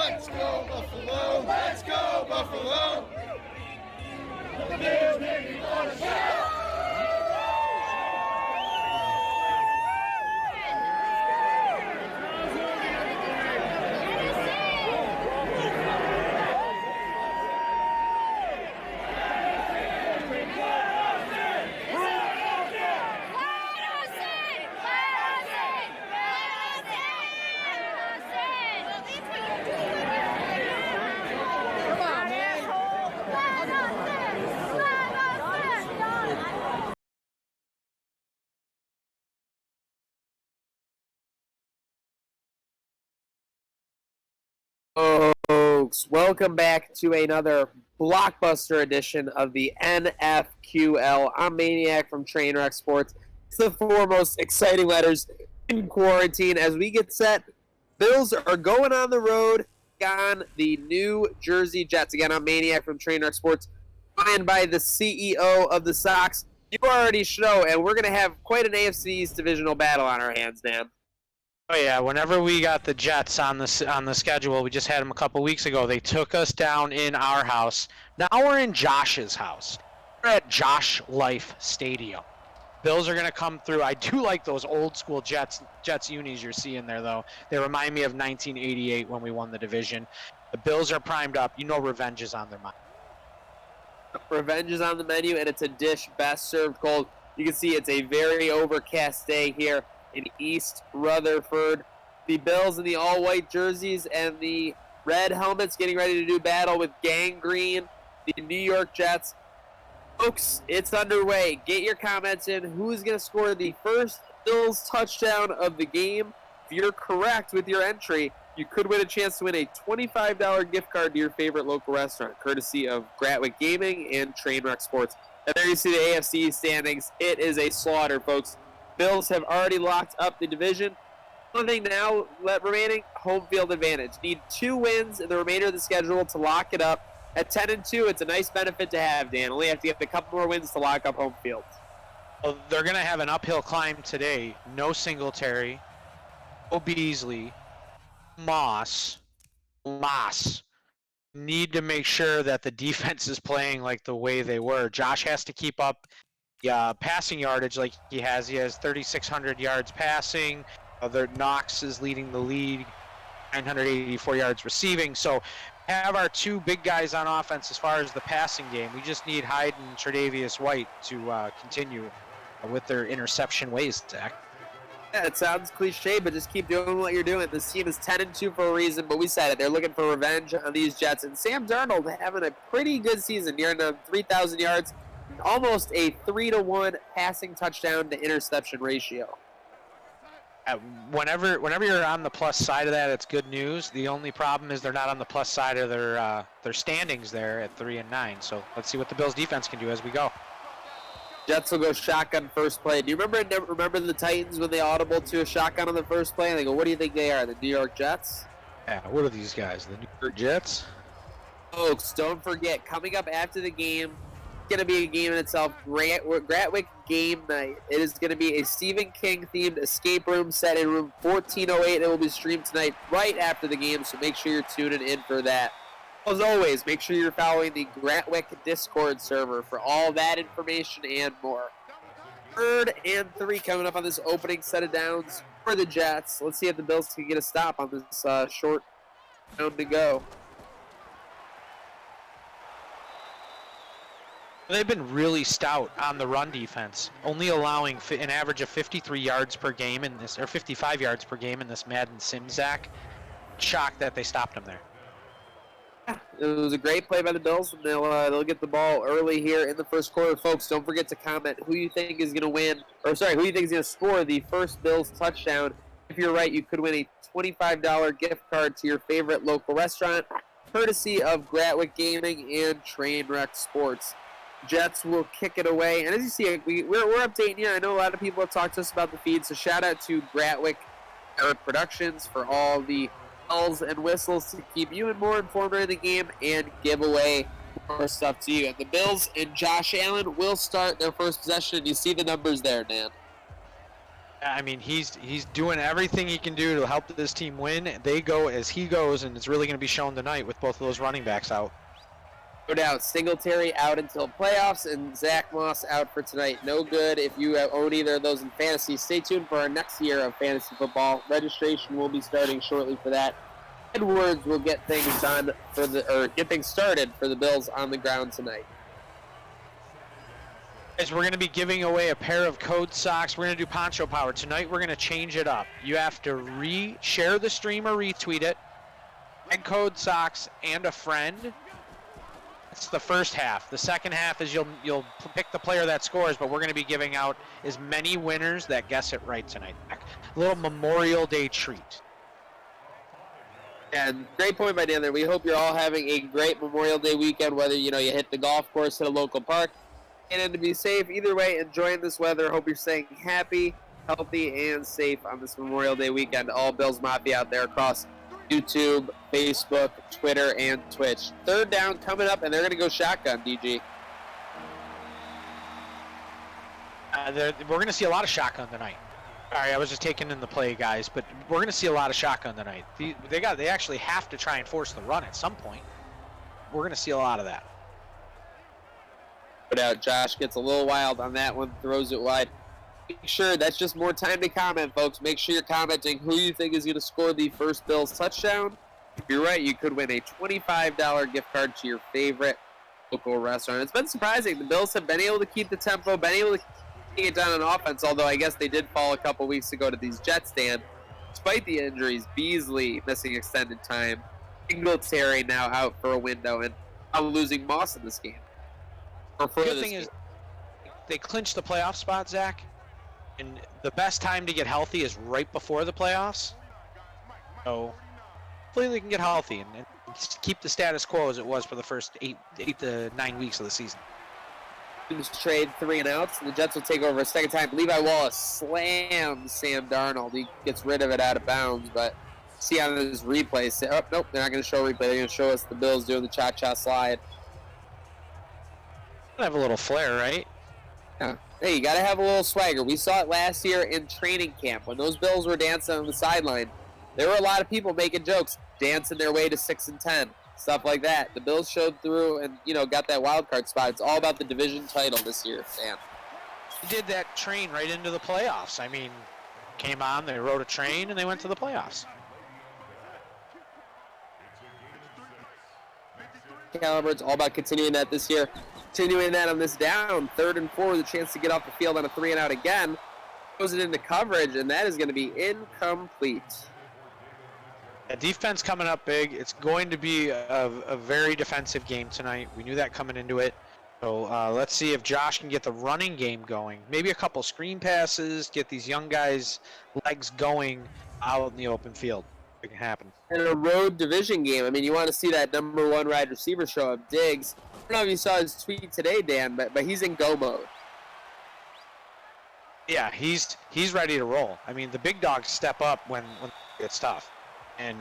Let's go, Buffalo! Let's go, Buffalo! The Bills make me want to shout! Folks, welcome back to another blockbuster edition of the NFQL. I'm Maniac from Trainwreck Sports. It's the four most exciting letters in quarantine as we get set. Bills are going on the road on the New Jersey Jets. Again, I'm Maniac from Trainwreck Sports, joined by the CEO of the Sox. You already know, and we're going to have quite an AFC East divisional battle on our hands, Dan. Oh yeah, whenever we got the Jets on the schedule, we just had them a couple weeks ago. They took us down in our house. Now we're in Josh's house. We're at Josh Life Stadium. Bills are going to come through. I do like those old school Jets unis you're seeing there, though. They remind me of 1988 when we won the division. The Bills are primed up. You know revenge is on their mind. Revenge is on the menu, and it's a dish best served cold. You can see it's a very overcast day here in East Rutherford. The Bills in the all-white jerseys and the red helmets getting ready to do battle with Gangrene, the New York Jets. Folks, it's underway. Get your comments in. Who's going to score the first Bills touchdown of the game? If you're correct with your entry, you could win a chance to win a $25 gift card to your favorite local restaurant, courtesy of Gratwick Gaming and Trainwreck Sports. And there you see the AFC standings. It is a slaughter, folks. Bills have already locked up the division. Only thing now remaining, home field advantage. Need 2 wins in the remainder of the schedule to lock it up. At 10-2, it's a nice benefit to have, Dan. Only have to get a couple more wins to lock up home field. Well, they're going to have an uphill climb today. No Singletary, no Beasley, Moss. Need to make sure that the defense is playing like the way they were. Josh has to keep up passing yardage like he has. He has 3,600 yards passing. Knox is leading the league, 984 yards receiving. So have our 2 big guys on offense as far as the passing game. We just need Hyde and Tre'Davious White to continue with their interception ways, Zach. Yeah, it sounds cliche, but just keep doing what you're doing. This team is 10-2 for a reason, but we said it. They're looking for revenge on these Jets. And Sam Darnold having a pretty good season, nearing 3,000 yards. Almost a 3-to-1 passing touchdown to interception ratio. Whenever you're on the plus side of that, it's good news. The only problem is they're not on the plus side of their standings there at 3-9. So let's see what the Bills defense can do as we go. Jets will go shotgun first play. Do you remember the Titans when they audible to a shotgun on the first play? And they go, what do you think they are, the New York Jets? Yeah, what are these guys, the New York Jets? Folks, don't forget, coming up after the game, going to be a game in itself. Gratwick game night. It is going to be a Stephen King themed escape room set in room 1408. It will be streamed tonight right after the game, so make sure you're tuning in for that. As always, make sure you're following the Gratwick Discord server for all that information and more. 3rd and 3 coming up on this opening set of downs for the Jets. Let's see if the Bills can get a stop on this short down to go. They've been really stout on the run defense, only allowing an average of 53 yards per game in this, or 55 yards per game in this Madden Sim, Zach. Shocked that they stopped him there. It was a great play by the Bills, and they'll get the ball early here in the first quarter. Folks, don't forget to comment who you think is going to win, or sorry, who you think is going to score the first Bills touchdown. If you're right, you could win a $25 gift card to your favorite local restaurant, courtesy of Gratwick Gaming and Trainwreck Sports. Jets will kick it away. And as you see, we're updating you. I know a lot of people have talked to us about the feed, so shout out to Gratwick Productions for all the bells and whistles to keep you more informed in the game and give away more stuff to you. And the Bills and Josh Allen will start their first possession. You see the numbers there, Dan. I mean, he's doing everything he can do to help this team win. They go as he goes, and it's really going to be shown tonight with both of those running backs out. No doubt, Singletary out until playoffs, and Zach Moss out for tonight. No good if you own either of those in fantasy. Stay tuned for our next year of fantasy football. Registration will be starting shortly for that. Edwards will get things started for the Bills on the ground tonight. Guys, we're going to be giving away a pair of code socks. We're going to do Poncho Power. Tonight we're going to change it up. You have to share the stream or retweet it. Tag code socks and a friend. It's the first half. The second half is you'll pick the player that scores, but we're going to be giving out as many winners that guess it right tonight. A little Memorial Day treat. And great point by Dan there. We hope you're all having a great Memorial Day weekend, whether you hit the golf course, hit a local park, and to be safe. Either way, enjoying this weather. Hope you're staying happy, healthy, and safe on this Memorial Day weekend. All Bills Mafia out there across YouTube, Facebook, Twitter, and Twitch. Third down coming up, and they're going to go shotgun, DG. We're going to see a lot of shotgun tonight. Sorry, I was just taking in the play, guys, but we're going to see a lot of shotgun tonight. They actually have to try and force the run at some point. We're going to see a lot of that. Put out, Josh gets a little wild on that one, throws it wide. Make sure that's just more time to comment, folks. Make sure you're commenting who you think is going to score the first Bills touchdown. If you're right, you could win a $25 gift card to your favorite local restaurant. It's been surprising. The Bills have been able to keep the tempo, been able to keep it down on offense, although I guess they did fall a couple weeks ago to these Jets stand. Despite the injuries, Beasley missing extended time, Singletary now out for a window, and losing Moss in this game. The good thing is they clinched the playoff spot, Zach, and the best time to get healthy is right before the playoffs. So hopefully they can get healthy and keep the status quo as it was for the first 8 to 9 weeks of the season. Teams trade 3 and outs, and the Jets will take over a second time. Levi Wallace slams Sam Darnold. He gets rid of it out of bounds, but see on this replay. Oh, nope, they're not going to show a replay. They're going to show us the Bills doing the cha-cha slide. Have a little flair, right? Yeah. Hey, you got to have a little swagger. We saw it last year in training camp when those Bills were dancing on the sideline. There were a lot of people making jokes, dancing their way to 6-10, stuff like that. The Bills showed through and got that wild card spot. It's all about the division title this year, Sam. They did that train right into the playoffs. I mean, came on, they rode a train, and they went to the playoffs. Caliber, it's all about continuing that this year. Continuing that on this down, 3rd and 4 with a chance to get off the field on a 3 and out again. Goes it into coverage, and that is going to be incomplete. The defense coming up big. It's going to be a very defensive game tonight. We knew that coming into it. So let's see if Josh can get the running game going. Maybe a couple screen passes, get these young guys' legs going out in the open field. It can happen. And a road division game. I mean, you want to see that number 1 wide receiver show up, Diggs. I don't know if you saw his tweet today, Dan, but he's in go mode. Yeah, he's ready to roll. I mean, the big dogs step up when it's tough. And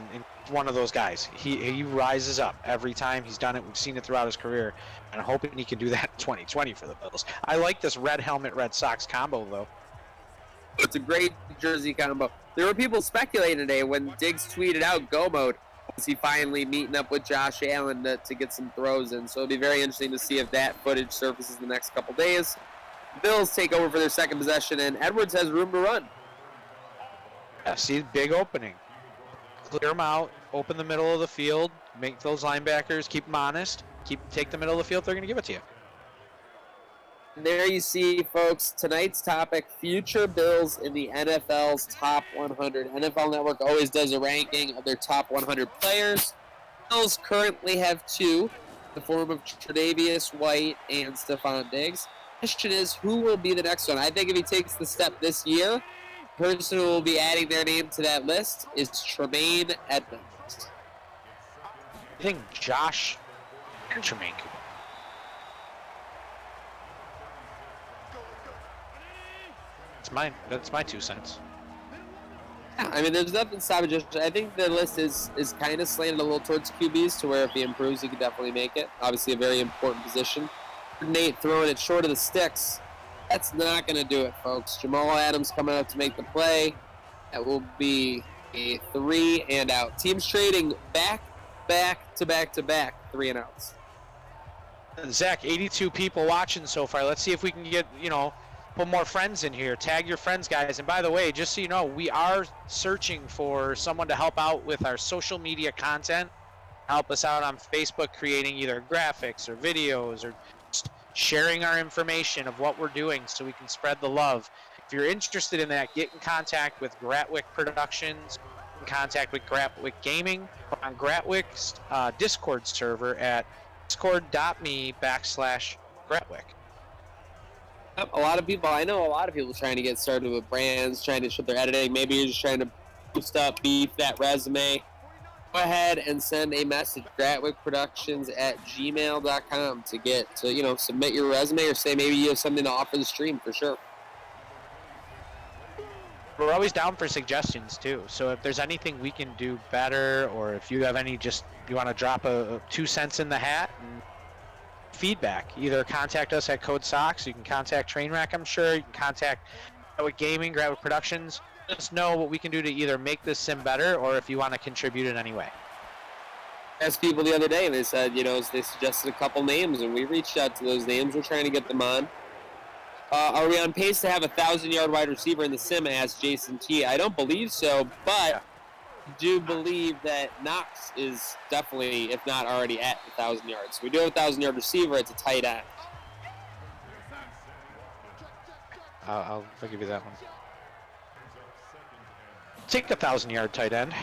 one of those guys. He rises up every time. He's done it. We've seen it throughout his career. And I'm hoping he can do that in 2020 for the Bills. I like this red helmet, red socks combo, though. It's a great jersey combo. There were people speculating today when Diggs tweeted out go mode. Was he finally meeting up with Josh Allen to get some throws in? So it'll be very interesting to see if that footage surfaces in the next couple days. Bills take over for their second possession, and Edwards has room to run. Yeah, see, big opening. Clear them out, open the middle of the field, make those linebackers, keep them honest, take the middle of the field, they're going to give it to you. And there you see, folks, tonight's topic, future Bills in the NFL's top 100. NFL Network always does a ranking of their top 100 players. Bills currently have 2, the form of Tre'Davious White and Stephon Diggs. The question is, who will be the next one? I think if he takes the step this year, the person who will be adding their name to that list is Tremaine Edmonds. I think Josh and Tremaine. That's my 2 cents. Yeah, I mean, there's nothing stopping Josh. I think the list is kind of slanted a little towards QBs to where if he improves, he could definitely make it. Obviously, a very important position. Nate throwing it short of the sticks. That's not going to do it, folks. Jamal Adams coming up to make the play. That will be a 3 and out. Teams trading back to back 3 and outs. Zach, 82 people watching so far. Let's see if we can get, put more friends in here. Tag your friends, guys. And by the way, just so you know, we are searching for someone to help out with our social media content. Help us out on Facebook, creating either graphics or videos or just sharing our information of what we're doing so we can spread the love. If you're interested in that, get in contact with Gratwick Productions, in contact with Gratwick Gaming, or on Gratwick's Discord server at discord.me/Gratwick. I know a lot of people trying to get started with brands, trying to show their editing. Maybe you're just trying to boost up, beef that resume. Go ahead and send a message, gratwickproductions@gmail.com to submit your resume, or say maybe you have something to offer the stream for sure. We're always down for suggestions too. So if there's anything we can do better, or if you have any, you want to drop a 2 cents in the hat and feedback, either contact us at Code Sox. You can contact Trainwreck, I'm sure. You can contact Gratwick Gaming, Gratwick Productions. Just know what we can do to either make this sim better, or if you want to contribute in any way. I asked people the other day, and they said, they suggested a couple names, and we reached out to those names. We're trying to get them on. Are we on pace to have a 1,000-yard wide receiver in the sim? Asked Jason T. I don't believe so, but I do believe that Knox is definitely, if not already, at 1,000 yards. So we do have a 1,000-yard receiver. It's a tight end. I'll give you that one. Take a 1,000-yard tight end.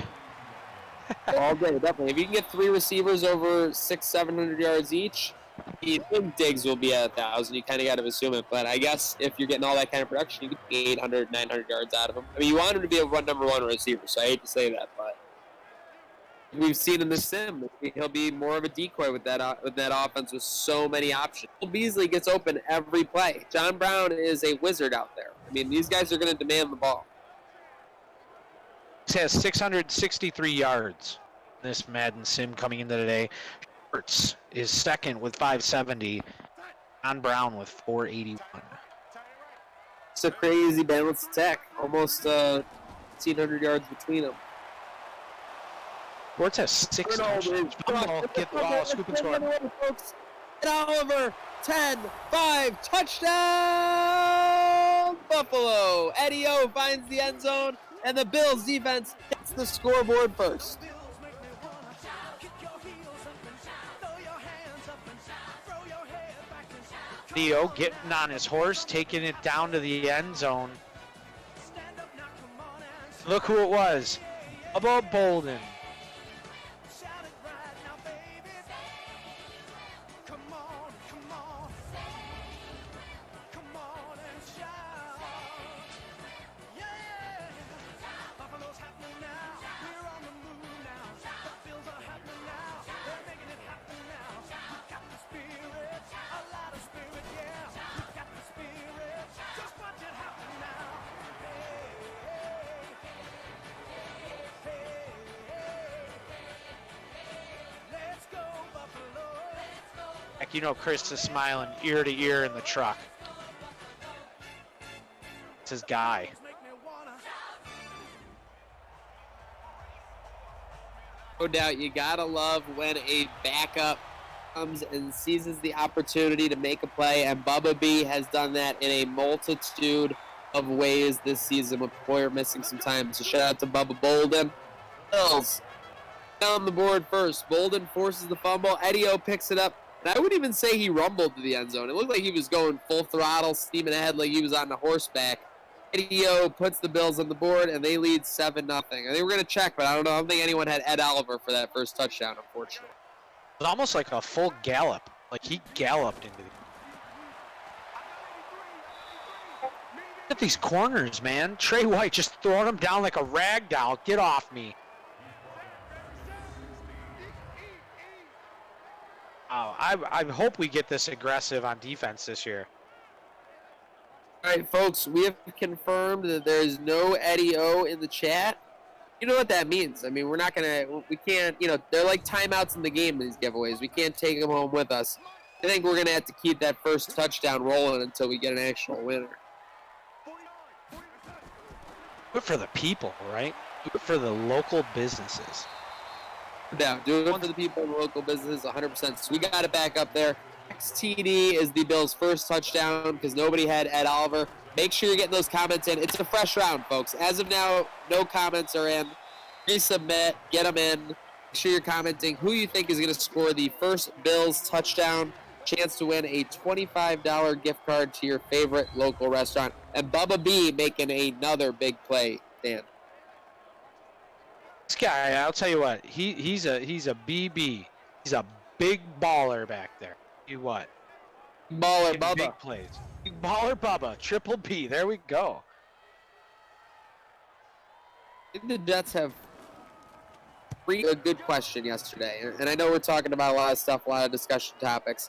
All day, definitely. If you can get 3 receivers over 600-700 yards each, you think Diggs will be at 1,000. You kind of got to assume it. But I guess if you're getting all that kind of production, you get 800, 900 yards out of him. I mean, you want him to be a number 1 receiver, so I hate to say that, but we've seen in the sim, he'll be more of a decoy with that offense with so many options. Beasley gets open every play. John Brown is a wizard out there. I mean, these guys are going to demand the ball. He has 663 yards. This Madden sim coming into today. Hurts is second with 570. John Brown with 481. It's a crazy balanced attack. Almost 1,500 yards between them. Hurts has 6 touchdowns. Get the ball, scoop and score. And Oliver, 10-5, touchdown, Buffalo. Eddie O finds the end zone, and the Bills defense gets the scoreboard first. Theo getting on his horse, taking it down to the end zone. Look who it was. Bubba Bolden. Chris is smiling ear to ear in the truck. It's his guy. No doubt, you gotta love when a backup comes and seizes the opportunity to make a play, and Bubba B has done that in a multitude of ways this season with Poyer missing some time. So shout out to Bubba Bolden. Bills on the board first. Bolden forces the fumble. Eddie-O picks it up. And I wouldn't even say he rumbled to the end zone. It looked like he was going full throttle, steaming ahead like he was on the horseback. Eddie-O puts the Bills on the board, and they lead 7-0. I think we're going to check, but I don't know. I don't think anyone had Ed Oliver for that first touchdown, unfortunately. It was almost like a full gallop. Like he galloped into the... Look at these corners, man. Trey White just throwing them down like a rag doll. Get off me. Oh, I hope we get this aggressive on defense this year. All right, folks, we have confirmed that there is no Eddie-O in the chat. You know what that means. I mean, we can't, they're like timeouts in the game, these giveaways. We can't take them home with us. I think we're going to have to keep that first touchdown rolling until we get an actual winner. Do it for the people, right? Do it for the local businesses. Yeah, do it for the people in the local business 100%. So we got it back up there. XTD is the Bills' first touchdown because nobody had Ed Oliver. Make sure you're getting those comments in. It's a fresh round, folks. As of now, no comments are in. Resubmit, get them in. Make sure you're commenting who you think is going to score the first Bills touchdown. Chance to win a $25 gift card to your favorite local restaurant. And Bubba B making another big play, Dan. This guy, I'll tell you what, he's a BB. He's a big baller back there. You what? Baller Getting Bubba. Big plays. Big baller Bubba. Triple B. There we go. Did the Jets have a good question yesterday? And I know we're talking about a lot of stuff, a lot of discussion topics.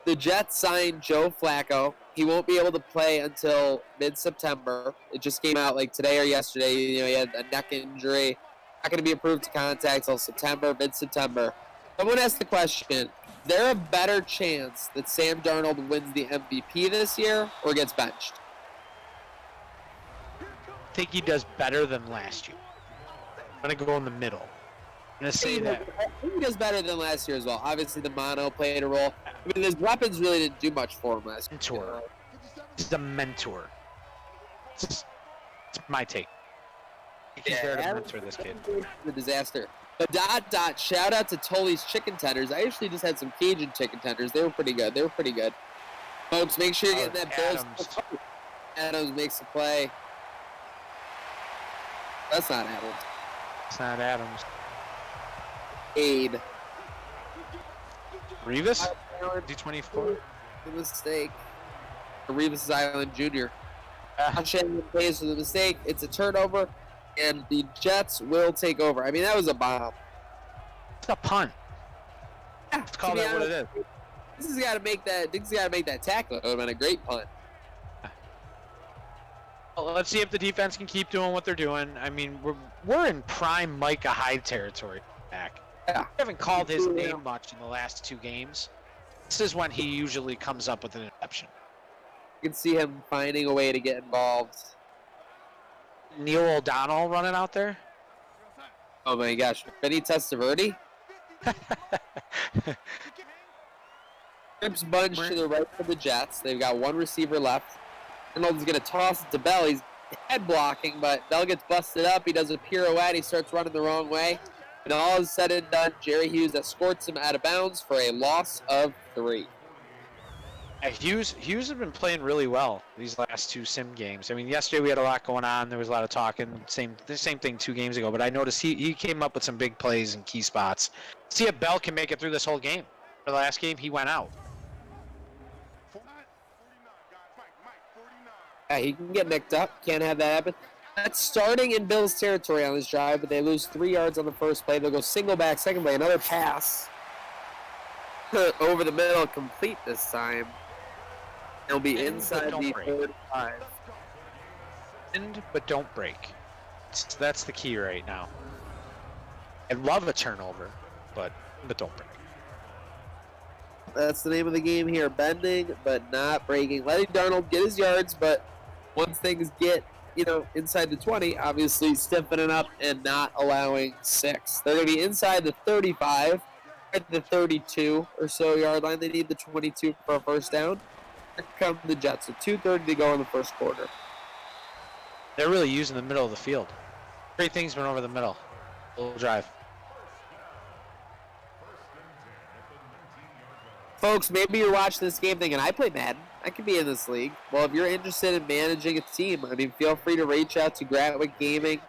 The Jets signed Joe Flacco. He won't be able to play until mid-September. It just came out like today or yesterday. You know, he had a neck injury. Not going to be approved to contact until September, mid-September. Someone asked the question, is there a better chance that Sam Darnold wins the MVP this year or gets benched? I think he does better than last year. I'm going to go in the middle. I'm going to say that. I think he does better than last year as well. Obviously, the mono played a role. I mean, his weapons really didn't do much for him last year. Mentor. He's a mentor. It's my take. He's there to mentor this kid. The disaster. But shout out to Tully's Chicken Tenders. I actually just had some Cajun chicken tenders. They were pretty good. Folks, make sure you're getting that Bills. Adams makes a play. That's not Adams. It's not Adams. Aid. Revis? D24? The mistake. Revis Island Jr. Shannon pays for the mistake. It's a turnover, and the Jets will take over. I mean, that was a bomb. It's a punt. Yeah, Let's call that what it is. This has got to make that tackle. It would have been a great punt. Well, let's see if the defense can keep doing what they're doing. I mean, we're in prime Micah Hyde territory back. Yeah. We haven't called his name much in the last 2 games. This is when he usually comes up with an interception. You can see him finding a way to get involved. Neil O'Donnell running out there. Oh my gosh, Benny Testaverde. Trips bunch to the right for the Jets. They've got one receiver left. Arnold's going to toss it to Bell. He's head blocking, but Bell gets busted up. He does a pirouette. He starts running the wrong way. And all is said and done, Jerry Hughes escorts him out of bounds for a loss of 3. Hughes has been playing really well these last 2 sim games. I mean, yesterday we had a lot going on. There was a lot of talking. The same thing 2 games ago. But I noticed he came up with some big plays and key spots. See if Bell can make it through this whole game. For the last game, he went out. Yeah, he can get nicked up. Can't have that happen. That's starting in Bills territory on this drive, but they lose 3 yards on the first play. They'll go single back, second play, another pass. Over the middle, complete this time. They'll be inside the 35. End, but don't break. That's the key right now. I love a turnover, but don't break. That's the name of the game here. Bending, but not breaking. Letting Darnold get his yards, but once things get, inside the 20, obviously stiffening up and not allowing 6. They're going to be inside the 35, at the 32 or so yard line. They need the 22 for a first down. Here come the Jets. So 2:30 to go in the first quarter. They're really using the middle of the field. Great things went over the middle. Little drive. Folks, maybe you're watching this game thinking, I play Madden. I could be in this league. Well, if you're interested in managing a team, feel free to reach out to Gratwick Gaming.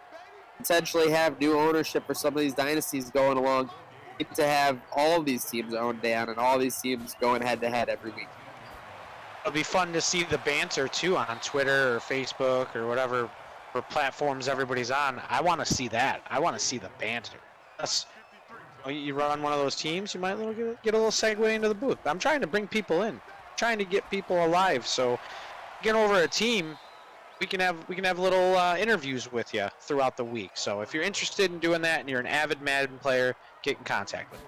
Potentially have new ownership for some of these dynasties going along. Need to have all of these teams owned down and all these teams going head-to-head every week. It'll be fun to see the banter, too, on Twitter or Facebook or whatever platforms everybody's on. I want to see that. I want to see the banter. You run one of those teams, you might get a little segue into the booth. I'm trying to bring people in, trying to get people alive. So, get over a team, we can have little interviews with you throughout the week. So, if you're interested in doing that and you're an avid Madden player, get in contact with me.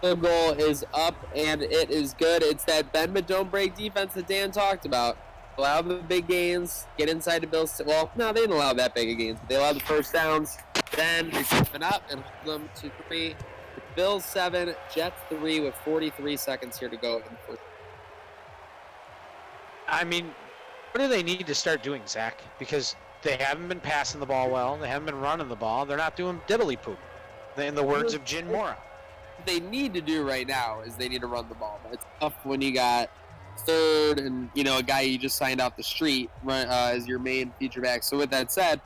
Field goal is up, and it is good. It's that bend but don't break defense that Dan talked about. Allow the big gains, get inside the Bills. Well, no, they didn't allow that big of gains, but they allowed the first downs. Then they open up and hold them to 3. Bills 7, Jets 3 with 43 seconds here to go in the first. I mean, what do they need to start doing, Zach? Because they haven't been passing the ball well. They haven't been running the ball. They're not doing diddly poop, in the words of Jin Mora. What they need to do right now is they need to run the ball. But it's tough when you got third and, a guy you just signed off the street as your main feature back. So with that said,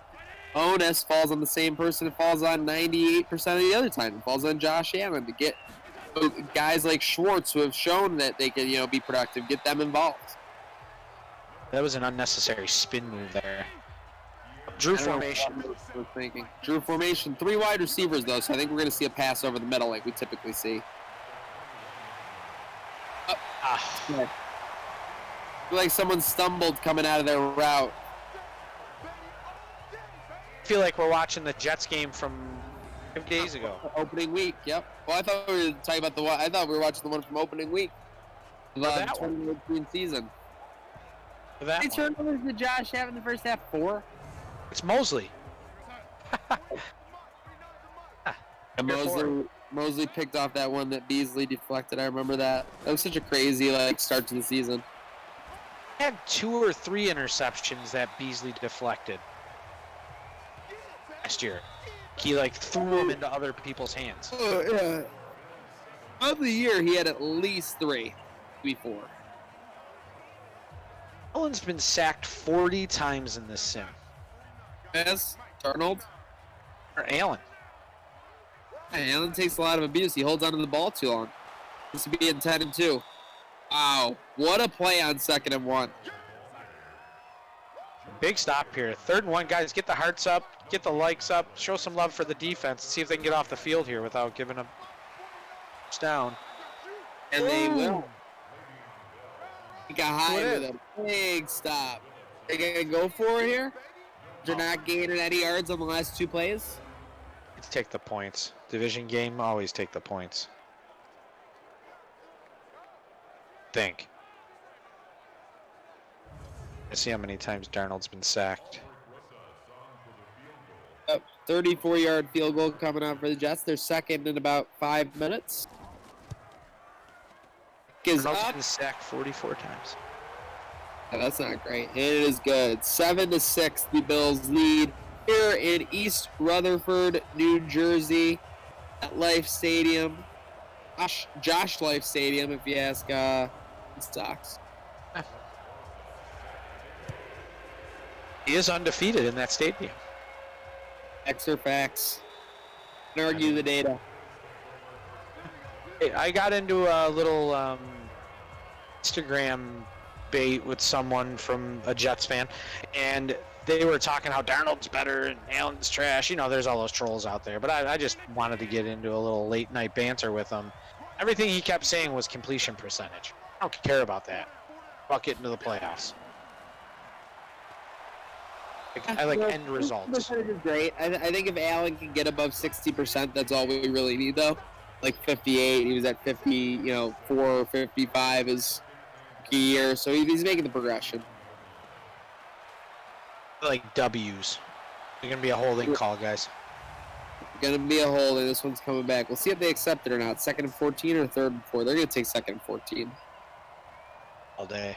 onus falls on the same person it falls on 98% of the other time. It falls on Josh Allen to get guys like Schwartz who have shown that they can, be productive, get them involved. That was an unnecessary spin move there. Drew formation. Drew formation. 3 wide receivers, though, so I think we're going to see a pass over the middle like we typically see. I feel like someone stumbled coming out of their route. I feel like we're watching the Jets game from 5 days ago. Opening week, yep. Well, I thought we were talking about the one. I thought we were watching the one from opening week. The 2018 season. How many turnovers did Josh have in the first half? 4? It's Mosley. And Mosley picked off that one that Beasley deflected. I remember that. That was such a crazy start to the season. He had 2 or 3 interceptions that Beasley deflected last year. He threw them into other people's hands. Yeah. Of the year, he had at least 3 before. Allen's been sacked 40 times in this sim. Yes, Darnold. Or Allen. Hey, Allen takes a lot of abuse. He holds onto the ball too long. This would be in 10-2. Wow, what a play on 2nd and 1. Big stop here. 3rd and 1, guys. Get the hearts up. Get the likes up. Show some love for the defense. See if they can get off the field here without giving them down. And they will. He got high with a big stop. They gonna go for it here? They're not gaining any yards on the last 2 plays. Let's take the points. Division game, always take the points. Let's see how many times Darnold's been sacked. 34-yard field goal coming out for the Jets. They're second in about 5 minutes. Darnold's been sacked 44 times. Yeah, that's not great. It is good. 7-6, the Bills lead here in East Rutherford, New Jersey, at Life Stadium. Josh Life Stadium, if you ask Stocks. He is undefeated in that stadium. Facts are facts. Can argue the data. Hey, I got into a little Instagram bait with someone from a Jets fan, and they were talking how Darnold's better and Allen's trash. There's all those trolls out there, but I just wanted to get into a little late night banter with them. Everything he kept saying was completion percentage. I don't care about that. About getting to the playoffs. I like end results. Percentage is great. I think if Allen can get above 60%, that's all we really need, though. Like 58, he was at 50, 4, 55 is key year, so he's making the progression. Like W's. They're gonna be a holding call, guys. Gonna be a holding. This one's coming back. We'll see if they accept it or not. 2nd and 14 or 3rd and 4. They're gonna take 2nd and 14 all day.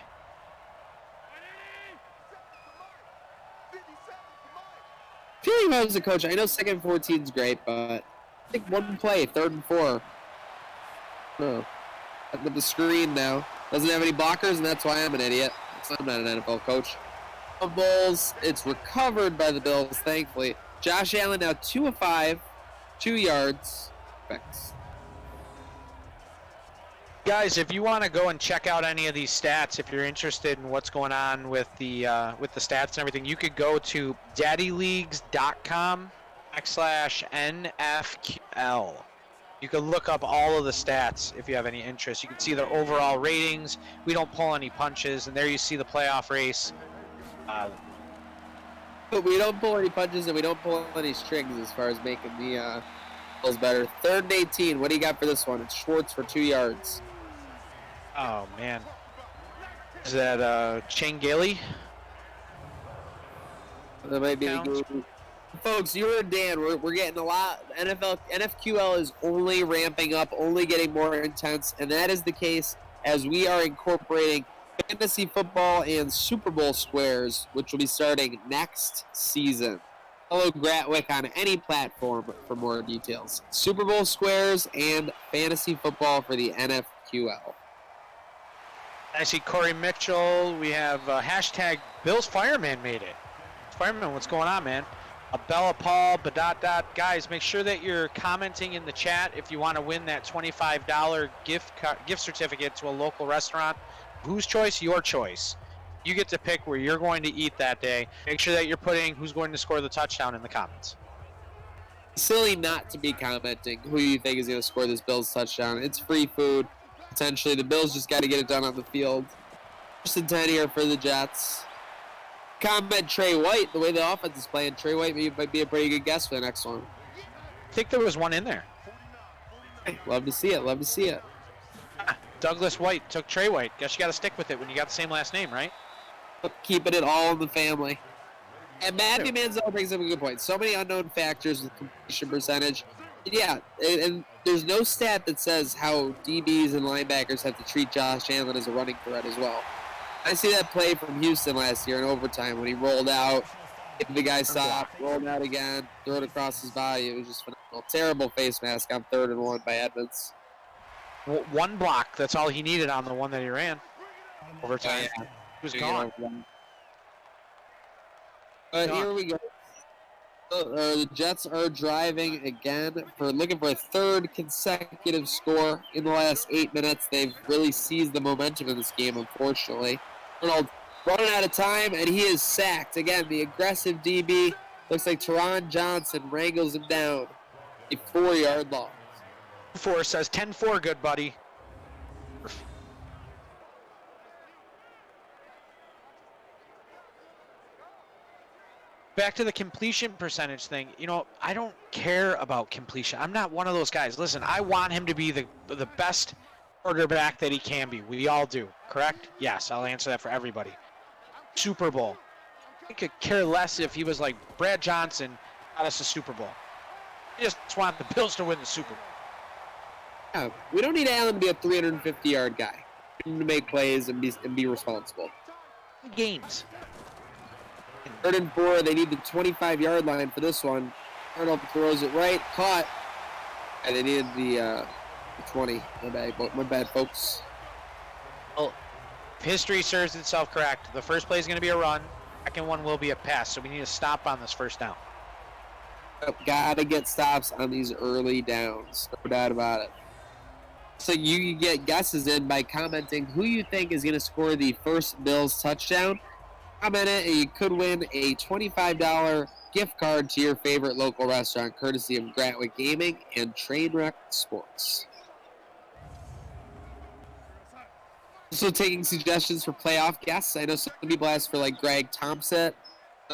I feel like if I was a coach, I know 2nd and 14 is great, but I think one play, 3rd and 4. No. With the screen now. Doesn't have any blockers, and that's why I'm an idiot. So I'm not an NFL coach. Bulls, it's recovered by the Bills, thankfully. Josh Allen now 2 of 5, 2 yards. Thanks. Guys, if you want to go and check out any of these stats, if you're interested in what's going on with the stats and everything, you could go to daddyleagues.com/NFQL. You can look up all of the stats if you have any interest. You can see their overall ratings. We don't pull any punches, and there you see the playoff race. But we don't pull any punches and we don't pull any strings as far as making the Bills better. 3rd and 18. What do you got for this one? It's Schwartz for 2 yards. Oh, man. Is that Changeli? That might be the game. Folks, you and Dan, we're getting a lot. NFQL is only ramping up, only getting more intense, and that is the case as we are incorporating fantasy football and Super Bowl squares, which will be starting next season. Follow Gratwick on any platform for more details. Super Bowl squares and fantasy football for the NFQL. I see Corey Mitchell. We have hashtag Bills Fireman made it. Fireman, what's going on, man? Bella Paul, guys, make sure that you're commenting in the chat if you want to win that $25 gift certificate to a local restaurant. Whose choice? Your choice. You get to pick where you're going to eat that day. Make sure that you're putting who's going to score the touchdown in the comments. Silly not to be commenting who you think is going to score this Bills touchdown. It's free food. Potentially, the Bills just got to get it done on the field. First and 10 here for the Jets. Comment Trey White. The way the offense is playing, Trey White might be a pretty good guess for the next one. I think there was one in there. Love to see it. Love to see it. Douglas White took Trey White. Guess you got to stick with it when you got the same last name, right? Keeping it all in the family. And Matthew Manziel brings up a good point. So many unknown factors with completion percentage. Yeah, and there's no stat that says how DBs and linebackers have to treat Josh Allen as a running threat as well. I see that play from Houston last year in overtime when he rolled out, hit the guy stopped, rolled out again, threw it across his body. It was just phenomenal. Terrible face mask on 3rd and 1 by Edmonds. One block. That's all he needed on the one that he ran. Overtime. Oh, yeah. He was gone. Here we go. The Jets are driving again looking for a 3rd consecutive score in the last 8 minutes. They've really seized the momentum in this game, unfortunately. Arnold running out of time, and he is sacked. Again, the aggressive DB. Looks like Teron Johnson wrangles him down. A 4-yard loss. 4 says 10-4, good buddy. Back to the completion percentage thing. You know, I don't care about completion. I'm not one of those guys. Listen, I want him to be the best quarterback that he can be. We all do, correct? Yes, I'll answer that for everybody. Super Bowl. I could care less if he was like Brad Johnson got us a Super Bowl. I just want the Bills to win the Super Bowl. Yeah, we don't need Allen to be a 350-yard guy. We need to make plays and be responsible. Games. 3rd and 4, they need the 25-yard line for this one. Arnold throws it right, caught, and they needed the 20. My bad, folks. Well, if history serves itself correct, the first play is going to be a run. Second one will be a pass, so we need to stop on this first down. Gotta get stops on these early downs. No doubt about it. So you can get guesses in by commenting who you think is going to score the first Bills touchdown. Comment it, and you could win a $25 gift card to your favorite local restaurant, courtesy of Gratwick Gaming and Trainwreck Sports. Also taking suggestions for playoff guests. I know some people asked for like Greg Thompson.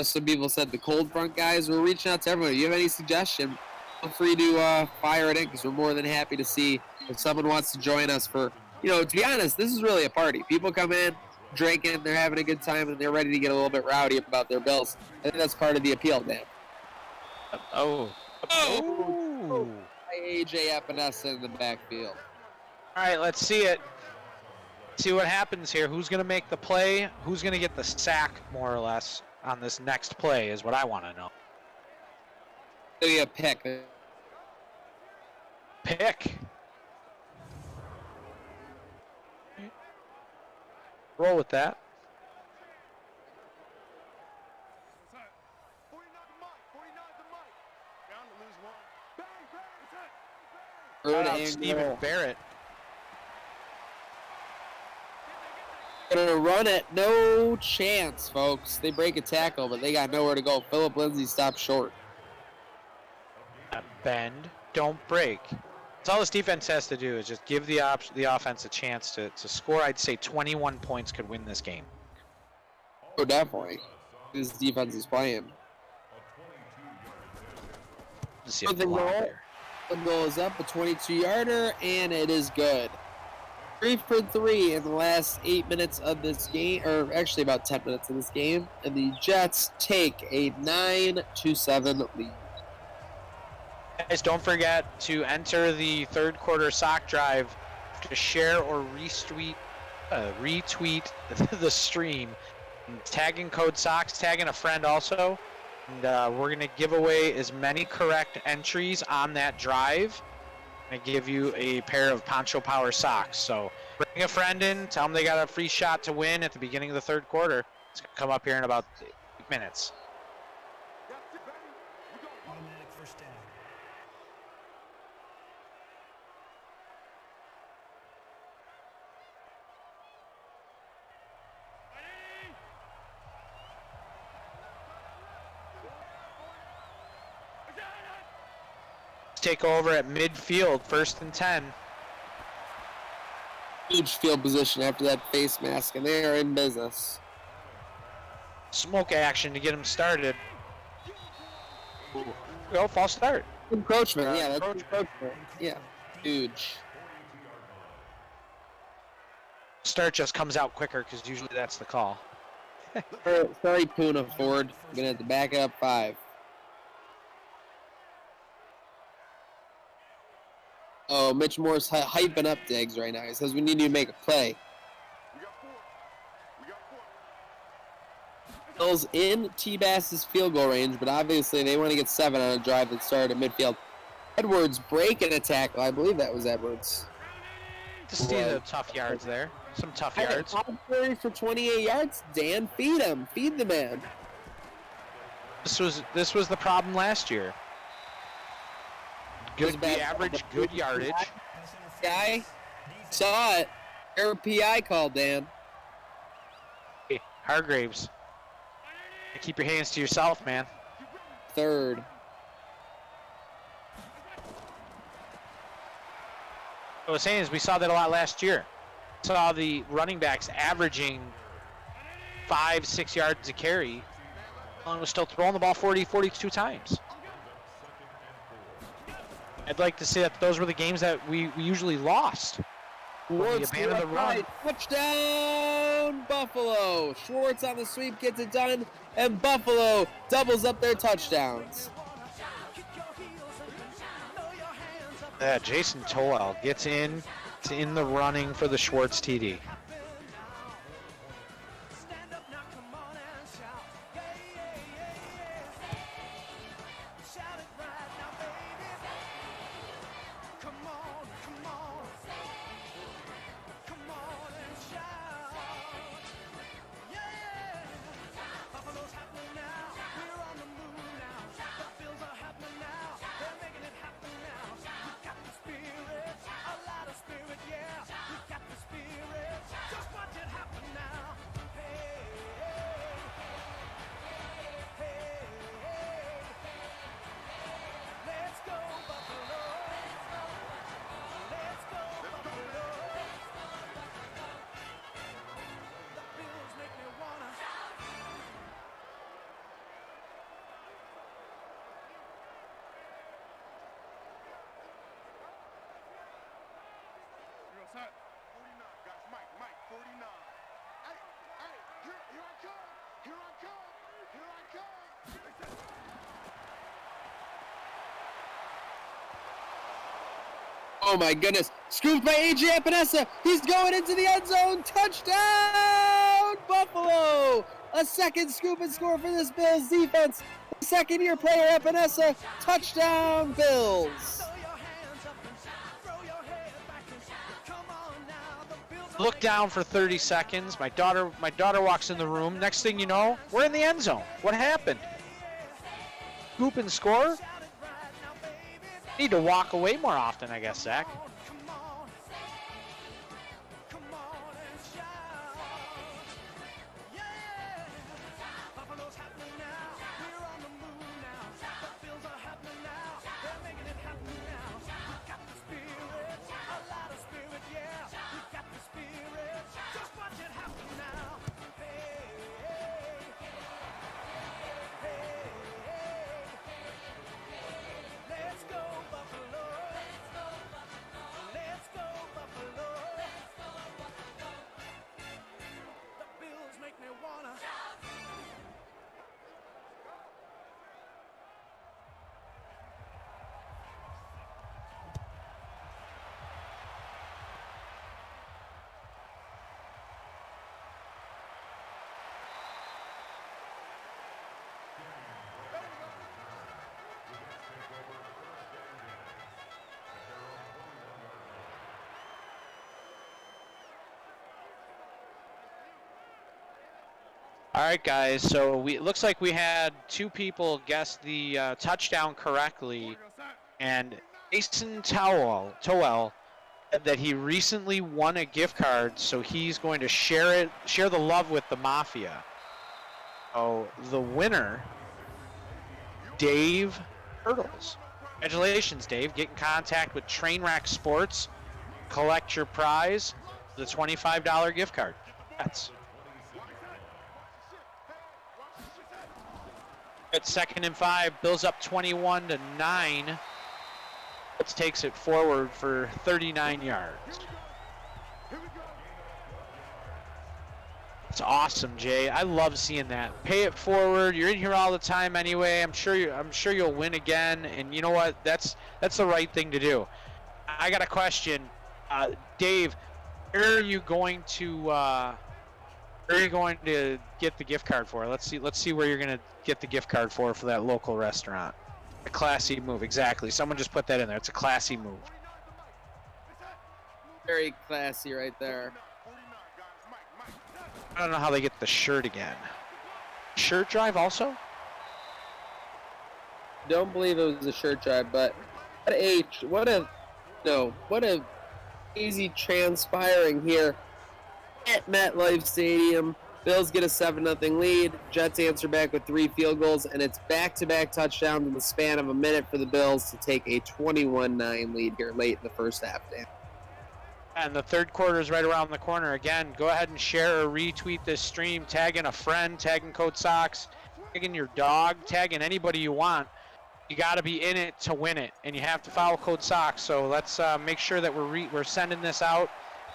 Some people said the cold front guys. We're reaching out to everyone. If you have any suggestion, feel free to fire it in, because we're more than happy to see if someone wants to join us for, to be honest, this is really a party. People come in, drinking, they're having a good time, and they're ready to get a little bit rowdy about their Bills. I think that's part of the appeal, Dan. Oh. AJ Epinesa in the backfield. All right, let's see it. See what happens here. Who's going to make the play? Who's going to get the sack, more or less, on this next play is what I want to know. Maybe a pick. Pick. Roll with that. Stephen Barrett. Gonna run it. No chance, folks. They break a tackle, but they got nowhere to go. Philip Lindsay stopped short. Bend, don't break. That's all this defense has to do is just give the offense a chance to score. I'd say 21 points could win this game. Oh, definitely. This defense is playing. Let's see a block there. The goal is up, a 22-yarder, and it is good. 3 for 3 in the last 8 minutes of this game, or actually about 10 minutes of this game, and the Jets take a 9-7 lead. Guys, don't forget to enter the third quarter sock drive to share or retweet the stream. And tagging code SOCKS, tagging a friend also. And we're going to give away as many correct entries on that drive and give you a pair of Poncho Power socks. So bring a friend in, tell them they got a free shot to win at the beginning of the third quarter. It's going to come up here in about 8 minutes. Automatic first down. Take over at midfield, 1st and 10. Huge field position after that face mask, and they are in business. Smoke action to get them started. Go, false start. Encroachment, yeah, that's encroachment. Yeah, huge. Start just comes out quicker because usually that's the call. Sorry, Puna Ford. I'm going to have to back it up 5. Oh, Mitch Moore's hyping up Diggs right now. He says we need to make a play. Bills in T-Bass's field goal range, but obviously they want to get 7 on a drive that started at midfield. Edwards breaking a tackle. I believe that was Edwards. Just see the tough yards there. Some tough yards. For 28 yards. Dan, feed him. Feed the man. This was the problem last year. Good average, good yardage. Guy saw it. RPI called, Dan. Hey, Hargraves. Keep your hands to yourself, man. 3rd. What I was saying is we saw that a lot last year. Saw the running backs averaging 5-6 yards a carry. And was still throwing the ball 42 times. I'd like to say that those were the games that we usually lost. Schwartz We abandoned the run. Touchdown, Buffalo. Schwartz on the sweep gets it done, and Buffalo doubles up their touchdowns. Jason Towell gets in the running for the Schwartz TD. Oh my goodness. Scooped by A.J. Epinesa. He's going into the end zone. Touchdown, Buffalo. A second scoop and score for this Bills defense. Second-year player Epinesa. Touchdown, Bills. Look down for 30 seconds. My daughter walks in the room. Next thing you know, we're in the end zone. What happened? Scoop and score? Need to walk away more often, I guess, Zach. All right, guys. So it looks like we had 2 people guess the touchdown correctly, and Jason Towell said that he recently won a gift card, so he's going to share the love with the Mafia. Oh, the winner, Dave Hurdles. Congratulations, Dave. Get in contact with Trainwreck Sports. Collect your prize, the $25 gift card. That's at 2nd and 5. Bills up 21-9. Let's takes it forward for 39 yards. It's awesome, Jay. I love seeing that. Pay it forward. You're in here all the time anyway. I'm sure you'll win again. And you know what? That's the right thing to do. I got a question, Dave. Where are you going to get the gift card for? Let's see where you're gonna get the gift card for that local restaurant. A classy move, exactly. Someone just put that in there. It's a classy move. Very classy right there. I don't know how they get the shirt again. Shirt drive also? Don't believe it was a shirt drive, but what a easy transpiring here at MetLife Stadium. Bills get a 7-0 lead. Jets answer back with 3 field goals, and it's back-to-back touchdowns in the span of a minute for the Bills to take a 21-9 lead here late in the first half. Dan. And the third quarter is right around the corner. Again, go ahead and share or retweet this stream, tagging a friend, tagging Code Sox, tagging your dog, tagging anybody you want. You got to be in it to win it, and you have to follow Code Sox. So let's make sure that we're sending this out.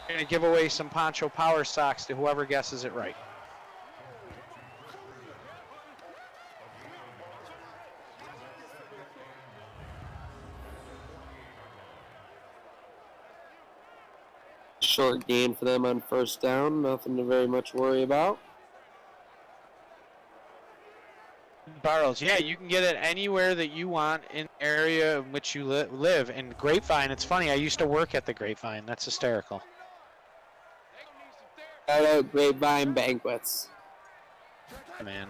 We're going to give away some Poncho Power Socks to whoever guesses it right. Short gain for them on first down. Nothing to very much worry about. Barrels, yeah, you can get it anywhere that you want in the area in which you live. And Grapevine, it's funny, I used to work at the Grapevine. That's hysterical. Shout out Grapevine Banquets. Man.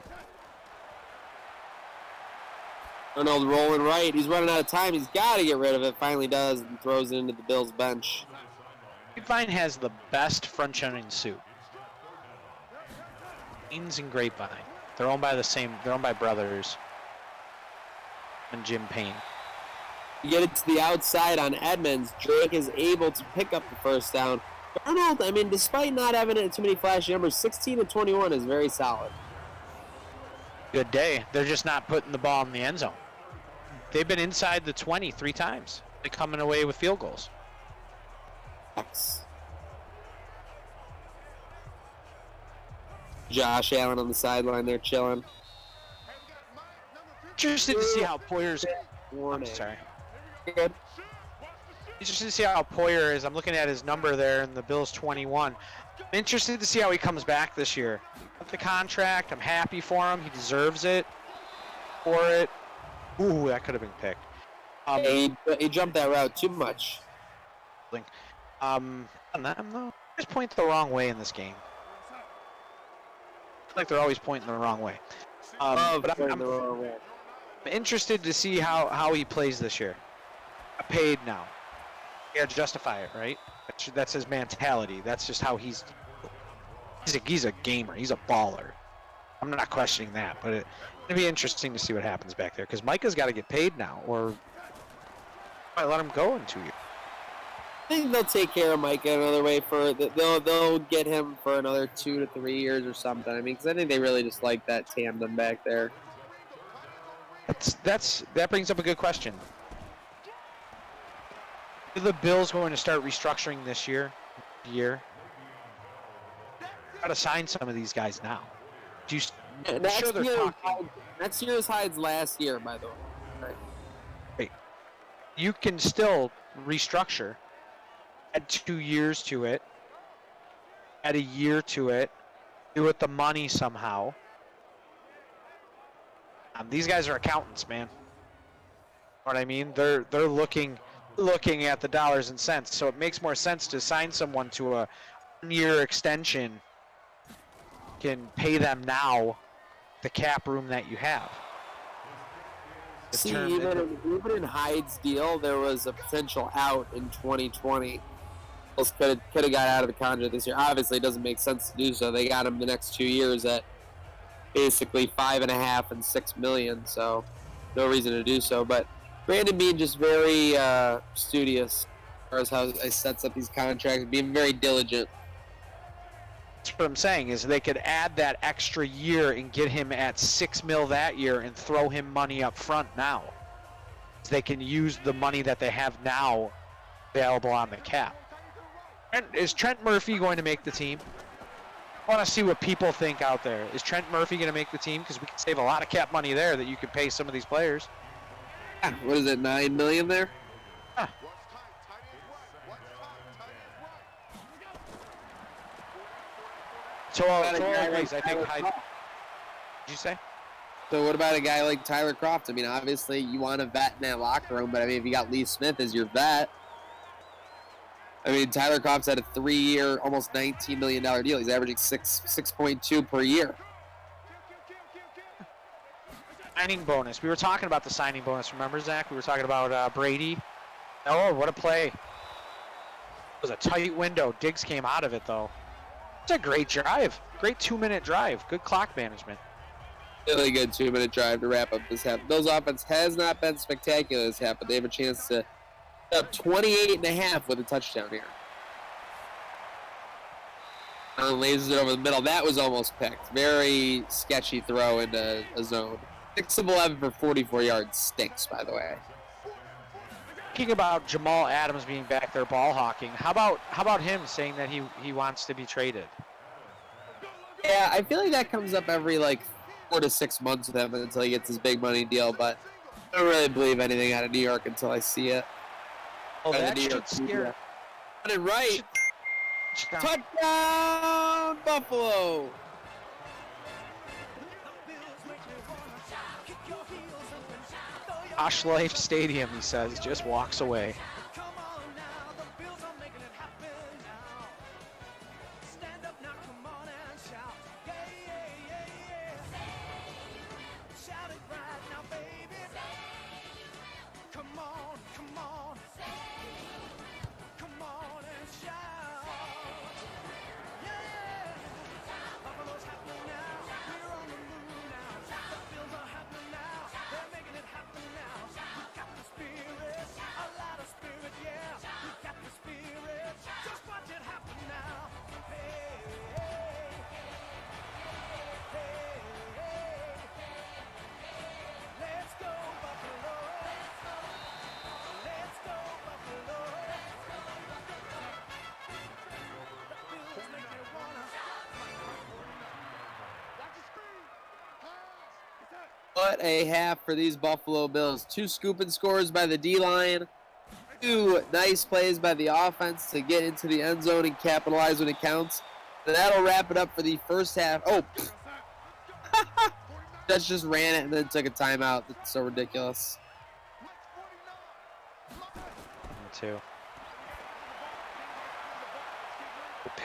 Arnold rolling right. He's running out of time. He's got to get rid of it. Finally does and throws it into the Bills bench. Grapevine has the best front onion soup. Beans and Grapevine. They're owned by brothers. And Jim Payne. You get it to the outside on Edmonds. Drake is able to pick up the first down. Arnold, I mean, despite not having too many flashy numbers, 16-21 is very solid. Good day. They're just not putting the ball in the end zone. They've been inside the 20 3 times. They're coming away with field goals. Josh Allen on the sideline there chilling. Interested to see how Poyer's... I'm sorry. Good. Interested to see how Poyer is. I'm looking at his number there in the Bills 21. I'm interested to see how he comes back this year. The contract, I'm happy for him. He deserves it. For it. Ooh, that could have been picked. He jumped that route too much. I'm just pointing the wrong way in this game. Like they're always pointing the wrong way. But I'm interested to see how he plays this year. Paid now. You gotta justify it, right? That's his mentality. That's just how he's a gamer. He's a baller. I'm not questioning that, but it's gonna be interesting to see what happens back there because Micah's got to get paid now, or might let him go in 2 years. I think they'll take care of Micah another way they'll get him for another 2 to 3 years or something. I mean, because I think they really just like that tandem back there. That brings up a good question. Are the Bills going to start restructuring this year? Got to sign some of these guys now. Next year is Hyde's last year, by the way. Right. You can still restructure. Add 2 years to it. Add a year to it. Do it the money somehow. These guys are accountants, man. You know what I mean? They're looking at the dollars and cents. So it makes more sense to sign someone to a 1-year extension. can pay them now the cap room that you have. See, even in Hyde's deal, there was a potential out in 2020. Bills could have got out of the contract this year. Obviously, it doesn't make sense to do so. They got him the next 2 years at basically $5.5 and $6 million, so no reason to do so. But Brandon being just very studious as far as how he sets up these contracts, being very diligent. That's what I'm saying is they could add that extra year and get him at $6 million that year and throw him money up front now. They can use the money that they have now available on the cap. And is Trent Murphy going to make the team? I want to see what people think out there. Is Trent Murphy going to make the team? Because we can save a lot of cap money there that you could pay some of these players. What is it, $9 million there? Huh. So anyways, I think Hyde. Did you say? So what about a guy like Tyler Croft? I mean, obviously you want a vet in that locker room, but I mean, if you got Lee Smith as your vet, I mean, Tyler Croft's had a 3-year, almost $19 million deal. He's averaging 6.2 per year. Signing bonus. We were talking about the signing bonus. Remember, Zach? We were talking about Brady. Oh, what a play! It was a tight window. Diggs came out of it though. It's a great drive. Great 2-minute drive. Good clock management. Really good 2-minute drive to wrap up this half. Bills offense has not been spectacular this half, but they have a chance to up 28.5 with a touchdown here. Lasers it over the middle. That was almost picked. Very sketchy throw into a zone. 6 of 11 for 44 yards. Stinks, by the way. Thinking about Jamal Adams being back there ball hawking, how about him saying that he wants to be traded? Yeah, I feel like that comes up every 4 to 6 months with him until he gets his big money deal, but I don't really believe anything out of New York until I see it. Oh, that should scare. Running right. Touchdown, Buffalo. Osh Life Stadium, he says, just walks away. What a half for these Buffalo Bills. 2 scooping scores by the D-line. 2 nice plays by the offense to get into the end zone and capitalize when it counts. And that'll wrap it up for the first half. Oh, Jets just ran it and then took a timeout. That's so ridiculous. Me too.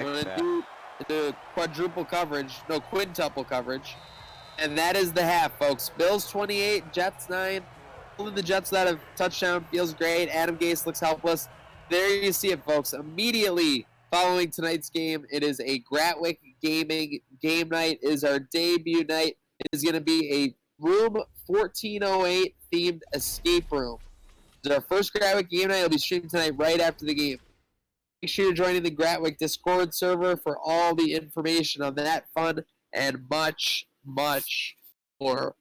We're going to do quadruple coverage. No, quintuple coverage. And that is the half, folks. Bills 28, Jets 9. Only the Jets without a touchdown feels great. Adam Gase looks helpless. There you see it, folks. Immediately following tonight's game, it is a Gratwick Gaming game night. It is our debut night. It is going to be a Room 1408 themed escape room. It's our first Gratwick game night. It'll be streamed tonight right after the game. Make sure you're joining the Gratwick Discord server for all the information on that fun and much more.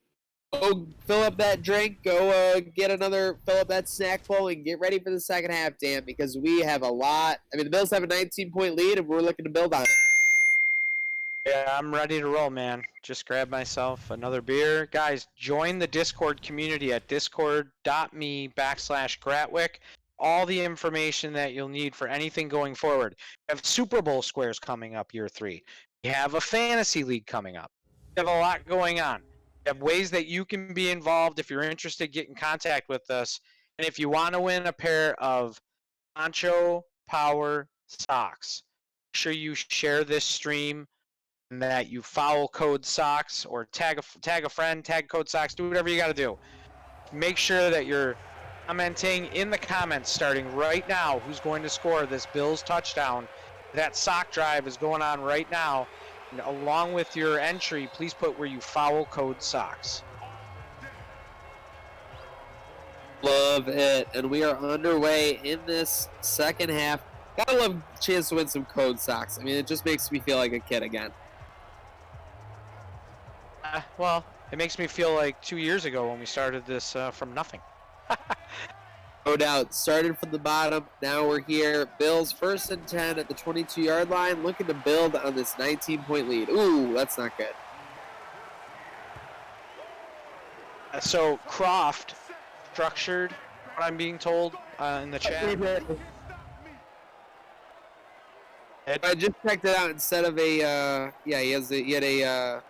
Go fill up that drink. Go get fill up that snack bowl and get ready for the second half, Dan, because we have a lot. I mean, the Bills have a 19-point lead, and we're looking to build on it. Yeah, I'm ready to roll, man. Just grab myself another beer. Guys, join the Discord community at discord.me/Gratwick. All the information that you'll need for anything going forward. We have Super Bowl squares coming up year 3. We have a fantasy league coming up. We have a lot going on. We have ways that you can be involved if you're interested, get in contact with us. And if you want to win a pair of Poncho Power socks, make sure you share this stream and that you follow Code Sox or tag a friend, tag Code Sox, do whatever you got to do. Make sure that you're commenting in the comments starting right now who's going to score this Bills touchdown. That sock drive is going on right now. And along with your entry, please put where you follow Code Sox. Love it. And we are underway in this second half. Gotta love a chance to win some Code Sox. I mean, it just makes me feel like a kid again. Well, it makes me feel like 2 years ago when we started this from nothing. No doubt. Started from the bottom. Now we're here. Bills 1st and 10 at the 22-yard line, looking to build on this 19-point lead. Ooh, that's not good. So Croft structured, what I'm being told in the chat. I just checked it out. Instead of a, he had a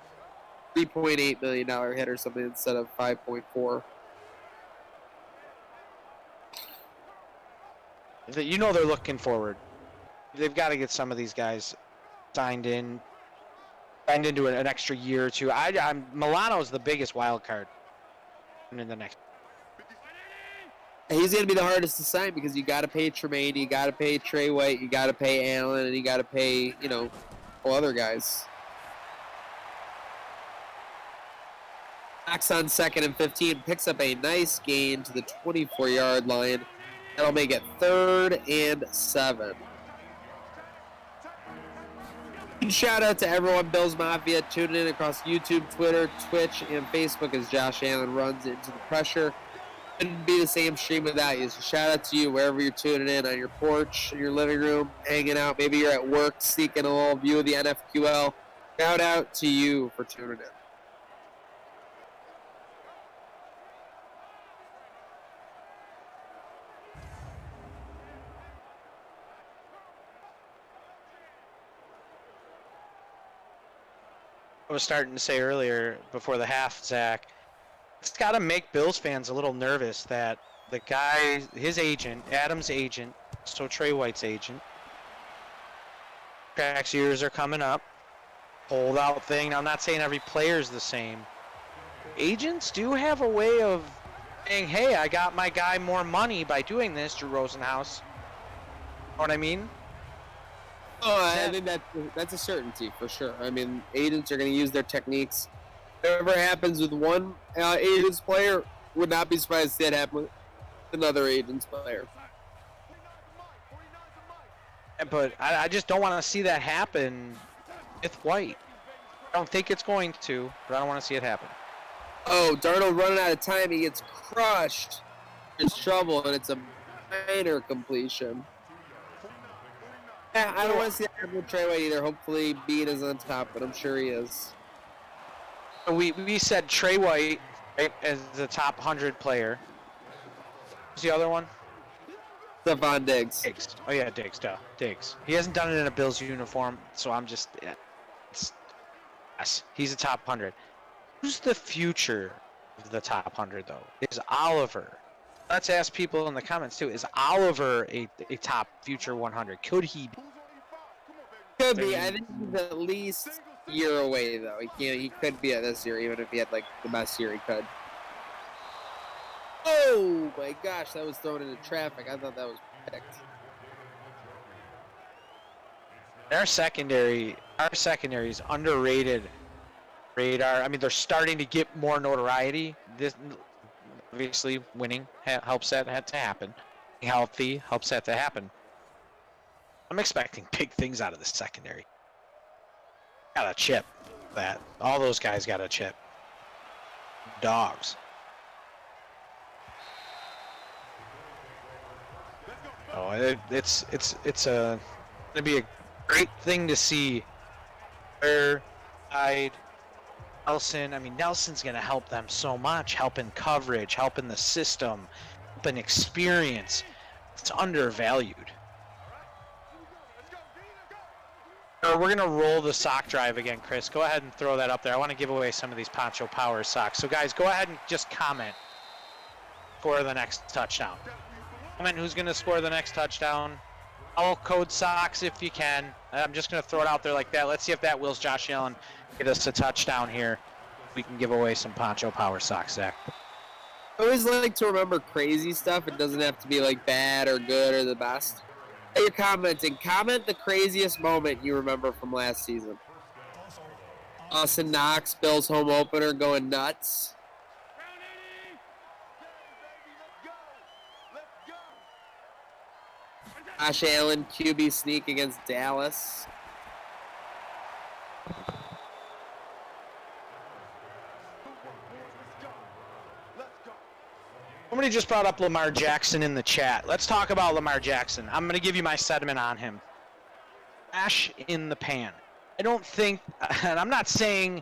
$3.8 million hit or something instead of 5.4. You know they're looking forward. They've got to get some of these guys signed into an extra year or two. Milano's the biggest wild card in the next. He's going to be the hardest to sign because you got to pay Tremaine, you got to pay Trey White, you got to pay Allen, and you got to pay, all other guys. Max on 2nd and 15 picks up a nice gain to the 24-yard line. That'll make it 3rd and 7. Shout out to everyone, Bills Mafia, tuning in across YouTube, Twitter, Twitch, and Facebook as Josh Allen runs into the pressure. Couldn't be the same stream without you. So shout out to you wherever you're tuning in, on your porch, in your living room, hanging out. Maybe you're at work, sneaking a little view of the NFQL. Shout out to you for tuning in. I was starting to say earlier before the half, Zach, it's got to make Bills fans a little nervous that the guy, his agent, Adam's agent, so Trey White's agent, tax years are coming up, holdout thing. Now, I'm not saying every player's the same. Agents do have a way of saying, hey, I got my guy more money by doing this, Drew Rosenhaus. Know what I mean? Oh, I think that's a certainty for sure. I mean, agents are going to use their techniques. Whatever happens with one agent's player, would not be surprised to see that happen with another agent's player. But I just don't want to see that happen with White. I don't think it's going to, but I don't want to see it happen. Oh, Darnold running out of time. He gets crushed. There's trouble, and it's a minor completion. Yeah, I don't want to see that happen with Trey White either. Hopefully, Bean is on top, but I'm sure he is. We said Trey White, right, as the top 100 player. Who's the other one? Stephon Diggs. Diggs. Oh, yeah, Diggs. He hasn't done it in a Bills uniform, so I'm just... yes, he's a top 100. Who's the future of the top 100, though? Is Oliver. Let's ask people in the comments, too. Is Oliver a top future 100? Could he be? Could be. I think he's at least a year away, though. He could be at this year, even if he had, the best year he could. Oh, my gosh. That was thrown into traffic. I thought that was picked. Our secondary is underrated radar. I mean, they're starting to get more notoriety. This, obviously, winning helps that to happen. Healthy helps that to happen. I'm expecting big things out of the secondary. Got a chip. That all those guys got a chip. Dogs. Oh, it's gonna be a great thing to see. Nelson. I mean, Nelson's gonna help them so much, helping coverage, helping the system, helping experience. It's undervalued. We're going to roll the sock drive again, Chris. Go ahead and throw that up there. I want to give away some of these Poncho Power socks. So, guys, go ahead and just comment for the next touchdown. Comment who's going to score the next touchdown. Foul code socks if you can. I'm just going to throw it out there like that. Let's see if that wills Josh Allen get us a touchdown here. We can give away some Poncho Power socks, Zach. I always like to remember crazy stuff. It doesn't have to be like bad or good or the best. Hey, you're commenting. Comment the craziest moment you remember from last season. Austin Knox, Bills home opener, going nuts. Josh Allen, QB sneak against Dallas. Somebody just brought up Lamar Jackson in the chat. Let's talk about Lamar Jackson. I'm going to give you my sentiment on him. Flash in the pan. I don't think, and I'm not saying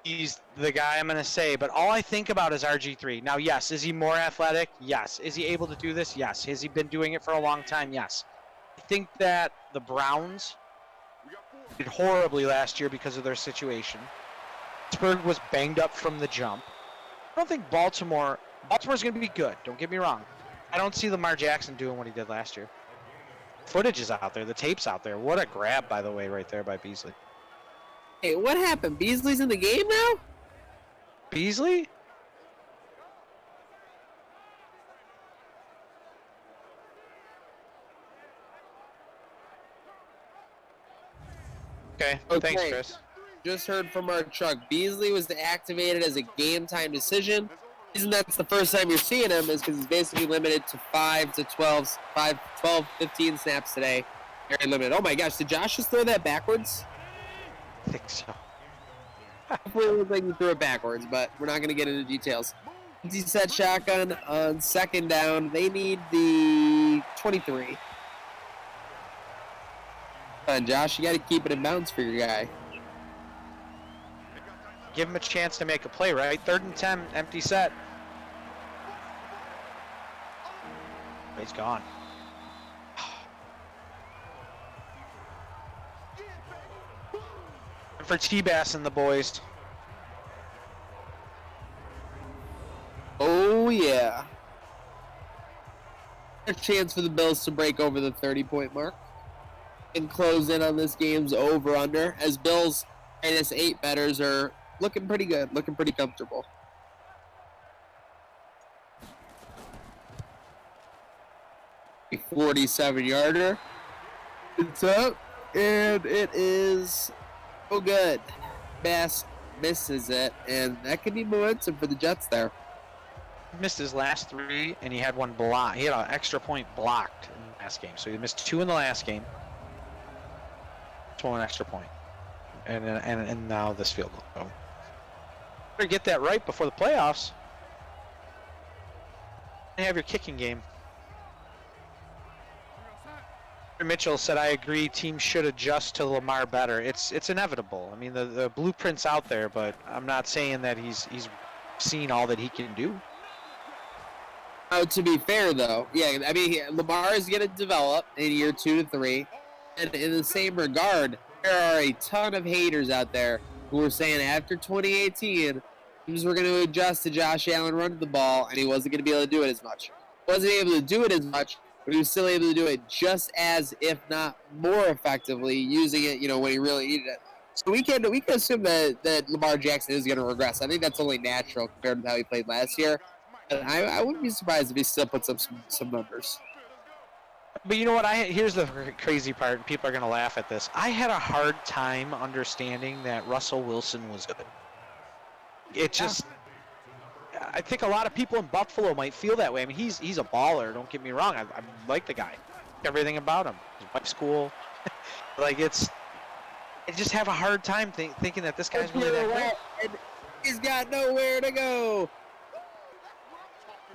he's the guy I'm going to say, but all I think about is RG3. Now, yes, is he more athletic? Yes. Is he able to do this? Yes. Has he been doing it for a long time? Yes. I think that the Browns did horribly last year because of their situation. Pittsburgh was banged up from the jump. I don't think Baltimore's going to be good. Don't get me wrong. I don't see Lamar Jackson doing what he did last year. Footage is out there. The tape's out there. What a grab, by the way, right there by Beasley. Hey, what happened? Beasley's in the game now? Beasley? Okay, thanks, Chris. Just heard from our Chuck. Beasley was activated as a game-time decision. The reason that's the first time you're seeing him is because he's basically limited to 12, 15 snaps today. Very limited. Oh my gosh, did Josh just throw that backwards? I think so. Hopefully it looks like he threw it backwards, but we're not going to get into details. He set shotgun on second down. They need the 23. Come on, Josh, you got to keep it in bounds for your guy. Give him a chance to make a play, right? 3rd and 10, empty set. He's gone. For T-Bass and the boys. Oh, yeah. A chance for the Bills to break over the 30-point mark and close in on this game's over-under, as Bills minus 8 bettors are looking pretty good, looking pretty comfortable. A 47-yarder. It's up, and it is oh good. Bass misses it, and that could be momentum for the Jets there. Missed his last 3, and he had one block. He had an extra point blocked in the last game, so he missed 2 in the last game. One extra point, and now this field goal. So, better get that right before the playoffs. And have your kicking game. Mitchell said, "I agree. Teams should adjust to Lamar better. It's inevitable. I mean, the blueprint's out there, but I'm not saying that he's seen all that he can do." To be fair, though, yeah, I mean, Lamar is going to develop in year 2 to 3. And in the same regard, there are a ton of haters out there who are saying after 2018, teams were going to adjust to Josh Allen running the ball, and he wasn't going to be able to do it as much. Wasn't able to do it as much, but he was still able to do it just as, if not more effectively, using it, when he really needed it. So we can assume that Lamar Jackson is going to regress. I think that's only natural compared to how he played last year. And I wouldn't be surprised if he still puts up some numbers. But you know what? Here's the crazy part. People are going to laugh at this. I had a hard time understanding that Russell Wilson was good. It just, I think a lot of people in Buffalo might feel that way. I mean, he's a baller. Don't get me wrong. I like the guy. Everything about him. His wife's cool. I just have a hard time thinking that this guy's really that good. And he's got nowhere to go.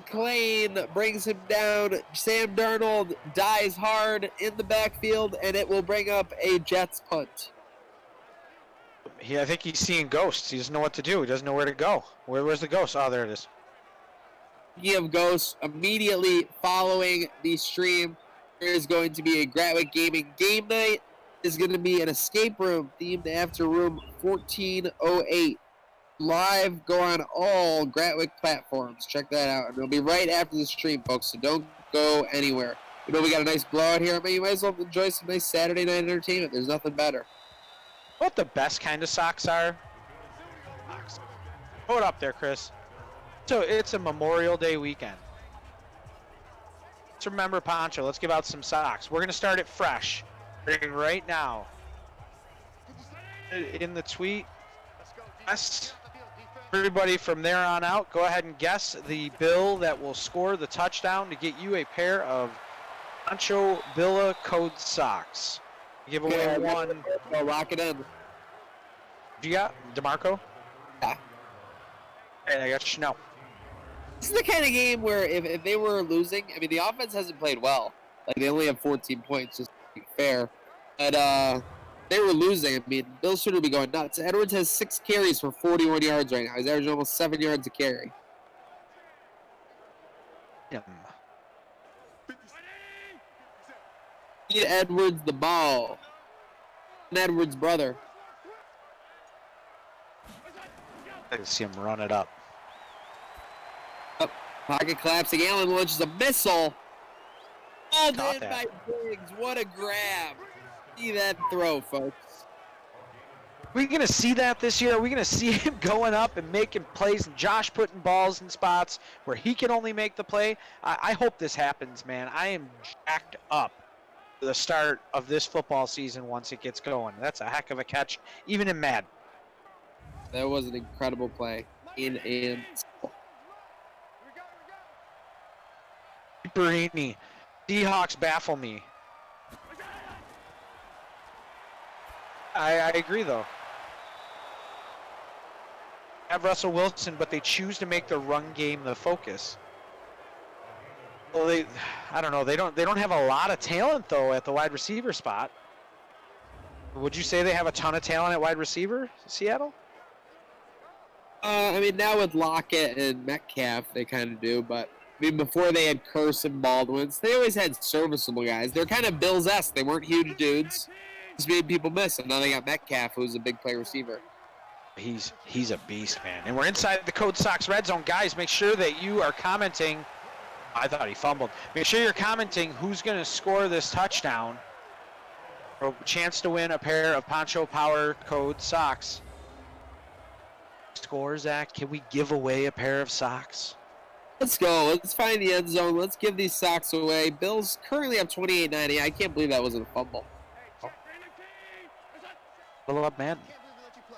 McClain brings him down. Sam Darnold dies hard in the backfield, and it will bring up a Jets punt. I think he's seeing ghosts. He doesn't know what to do. He doesn't know where to go. Where's the ghost? Oh, there it is. Speaking of ghosts, immediately following the stream, there is going to be a Gratwick Gaming game night. There's going to be an escape room themed after room 1408. Live, go on all Gratwick platforms. Check that out. And it'll be right after the stream, folks, so don't go anywhere. You know, we got a nice blowout here. I mean, you might as well enjoy some nice Saturday night entertainment. There's nothing better. What the best kind of socks are? Throw it up there, Chris. So it's a Memorial Day weekend. Let's remember Poncho. Let's give out some socks. We're going to start it fresh. Right now. In the tweet. Yes. Everybody from there on out, go ahead and guess the bill that will score the touchdown to get you a pair of Poncho Billa Code socks. Give away one. Oh, lock it in. You got DeMarco? Yeah. Hey, I got Chanel. This is the kind of game where if they were losing, I mean, the offense hasn't played well. Like, they only have 14 points, just to be fair. But they were losing. I mean, Bill should be going nuts. Edwards has 6 carries for 41 yards right now. He's averaging almost 7 yards a carry. Feed Edwards the ball. And Edwards' brother. I can see him run it up. Pocket collapsing. Allen launches a missile. All Caught in that. by Diggs. What a grab. See that throw, folks. We going to see that this year? Are we going to see him going up and making plays and Josh putting balls in spots where he can only make the play? I hope this happens, man. I am jacked up for the start of this football season once it gets going. That's a heck of a catch, even in Madden. That was an incredible play. In and Perini. Seahawks baffle me. I agree, though. Have Russell Wilson, but they choose to make the run game the focus. Well, I don't know. They don't have a lot of talent though at the wide receiver spot. Would you say they have a ton of talent at wide receiver, Seattle? I mean, now with Lockett and Metcalf, they kind of do, but I mean, before they had Curse and Baldwin, they always had serviceable guys. They're kind of Bills-esque. They weren't huge dudes. Just made people miss, and now they got Metcalf, who's a big play receiver. He's a beast, man. And we're inside the Code Sox red zone. Guys, make sure that you are commenting. I thought he fumbled. Make sure you're commenting who's going to score this touchdown. For a chance to win a pair of Poncho Power Code socks. Score, Zach. Can we give away a pair of socks? Let's go. Let's find the end zone. Let's give these socks away. Bills currently have 28-90. I can't believe that wasn't a fumble. Fill up, man.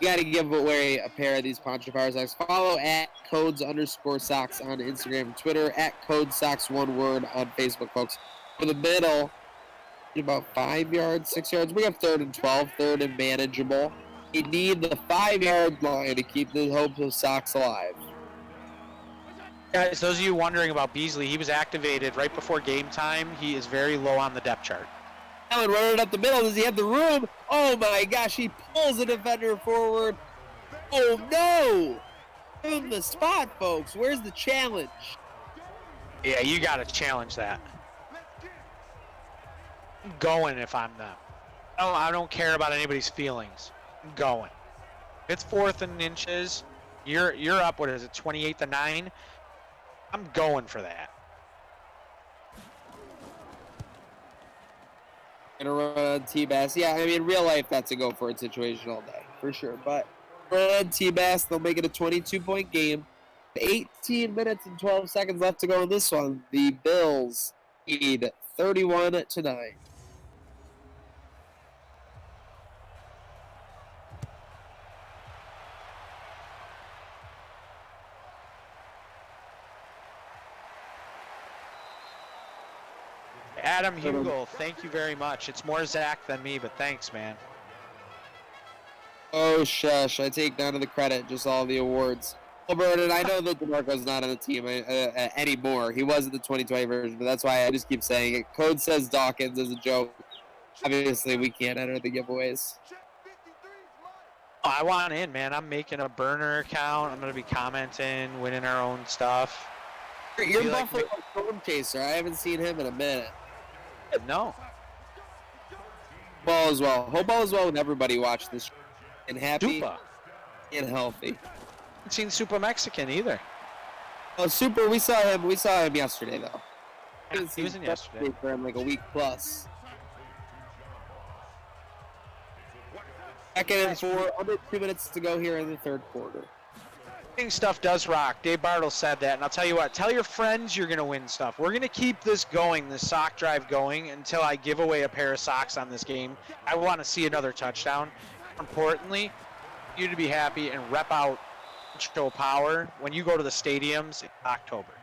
You got to give away a pair of these Poncho Power socks. Follow at codes_socks on Instagram and Twitter, at CodeSocks, one word, on Facebook, folks. For the middle, about 5 yards, 6 yards. We have 3rd and 12, 3rd and manageable. We need the 5-yard line to keep the hopes of Sox alive. Guys, those of you wondering about Beasley, he was activated right before game time. He is very low on the depth chart. Allen running up the middle. Does he have the room? Oh my gosh, he pulls the defender forward. Oh no! Give him the spot, folks. Where's the challenge? Yeah, you got to challenge that. I'm going if I'm them. I don't care about anybody's feelings. I'm going. If it's 4th and inches, you're up, what is it, 28-9? I'm going for that. Gonna run on T-Bass. Yeah, I mean, real life, that's a go-for-it situation all day, for sure. But run on T-Bass, they'll make it a 22-point game. 18 minutes and 12 seconds left to go in this one. The Bills lead 31-9. Adam Hugel, thank you very much. It's more Zach than me, but thanks, man. Oh, shush. I take none of the credit, just all the awards. Well, Vernon, I know that DeMarco's not on the team anymore. He was in the 2020 version, but that's why I just keep saying it. Code says Dawkins as a joke. Obviously, we can't enter the giveaways. I want in, man. I'm making a burner account. I'm going to be commenting, winning our own stuff. You're like Buffalo Storm Chaser. I haven't seen him in a minute. No. Ball as well. Hope all is well with everybody watch this. And happy Dupa. and healthy. Haven't seen Super Mexican either. Oh, Super, we saw him yesterday, though. He was in yesterday. For him like a week plus. Second and 4, under 2 minutes to go here in the third quarter. Stuff does rock. Dave Bartle said that, and I'll tell you what, tell your friends you're going to win stuff. We're going to keep this going, this sock drive going, until I give away a pair of socks on this game. I want to see another touchdown. Importantly, you to be happy and rep out show power when you go to the stadiums in October.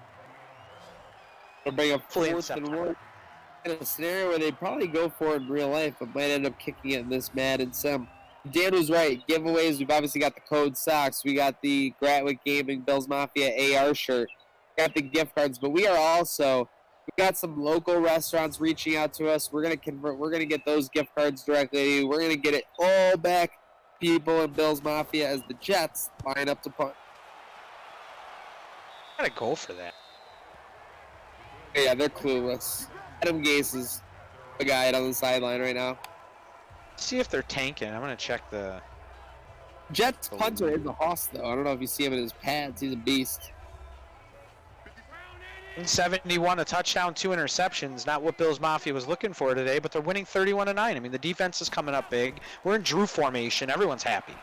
They'll bring up Fully in 4th and September. 1 in a scenario where they'd probably go for it in real life, but might end up kicking it in this Madden sim. Dan was right. Giveaways, we've obviously got the code socks. We got the Gratwick Gaming Bills Mafia AR shirt. We got the gift cards, but we got some local restaurants reaching out to us. We're gonna get those gift cards directly to you. We're gonna get it all back, people in Bills Mafia, as the Jets line up to punt. I gotta go for that. Yeah, they're clueless. Adam Gase is the guy on the sideline right now. See if they're tanking. I'm gonna check the. Jets punter is a hoss, though. I don't know if you see him in his pads. He's a beast. 71, a touchdown, 2 interceptions. Not what Bills Mafia was looking for today, but they're winning 31-9. I mean, the defense is coming up big. We're in Drew formation. Everyone's happy.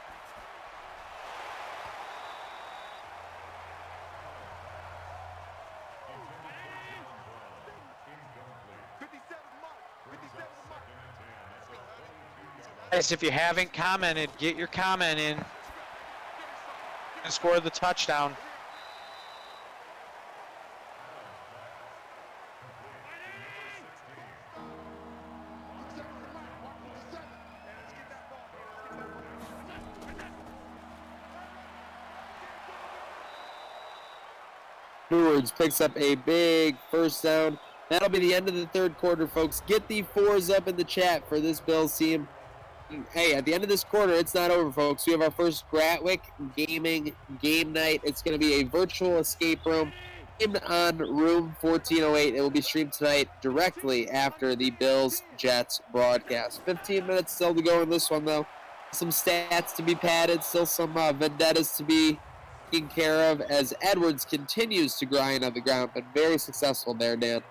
Guys, if you haven't commented, get your comment in and score the touchdown. Edwards picks up a big first down. That'll be the end of the third quarter, folks. Get the 4s up in the chat for this Bills team. Hey, at the end of this quarter, it's not over, folks. We have our first Gratwick Gaming game night. It's going to be a virtual escape room on room 1408. It will be streamed tonight directly after the Bills-Jets broadcast. 15 minutes still to go in this one, though. Some stats to be padded, still some vendettas to be taken care of as Edwards continues to grind on the ground, but very successful there, Dan.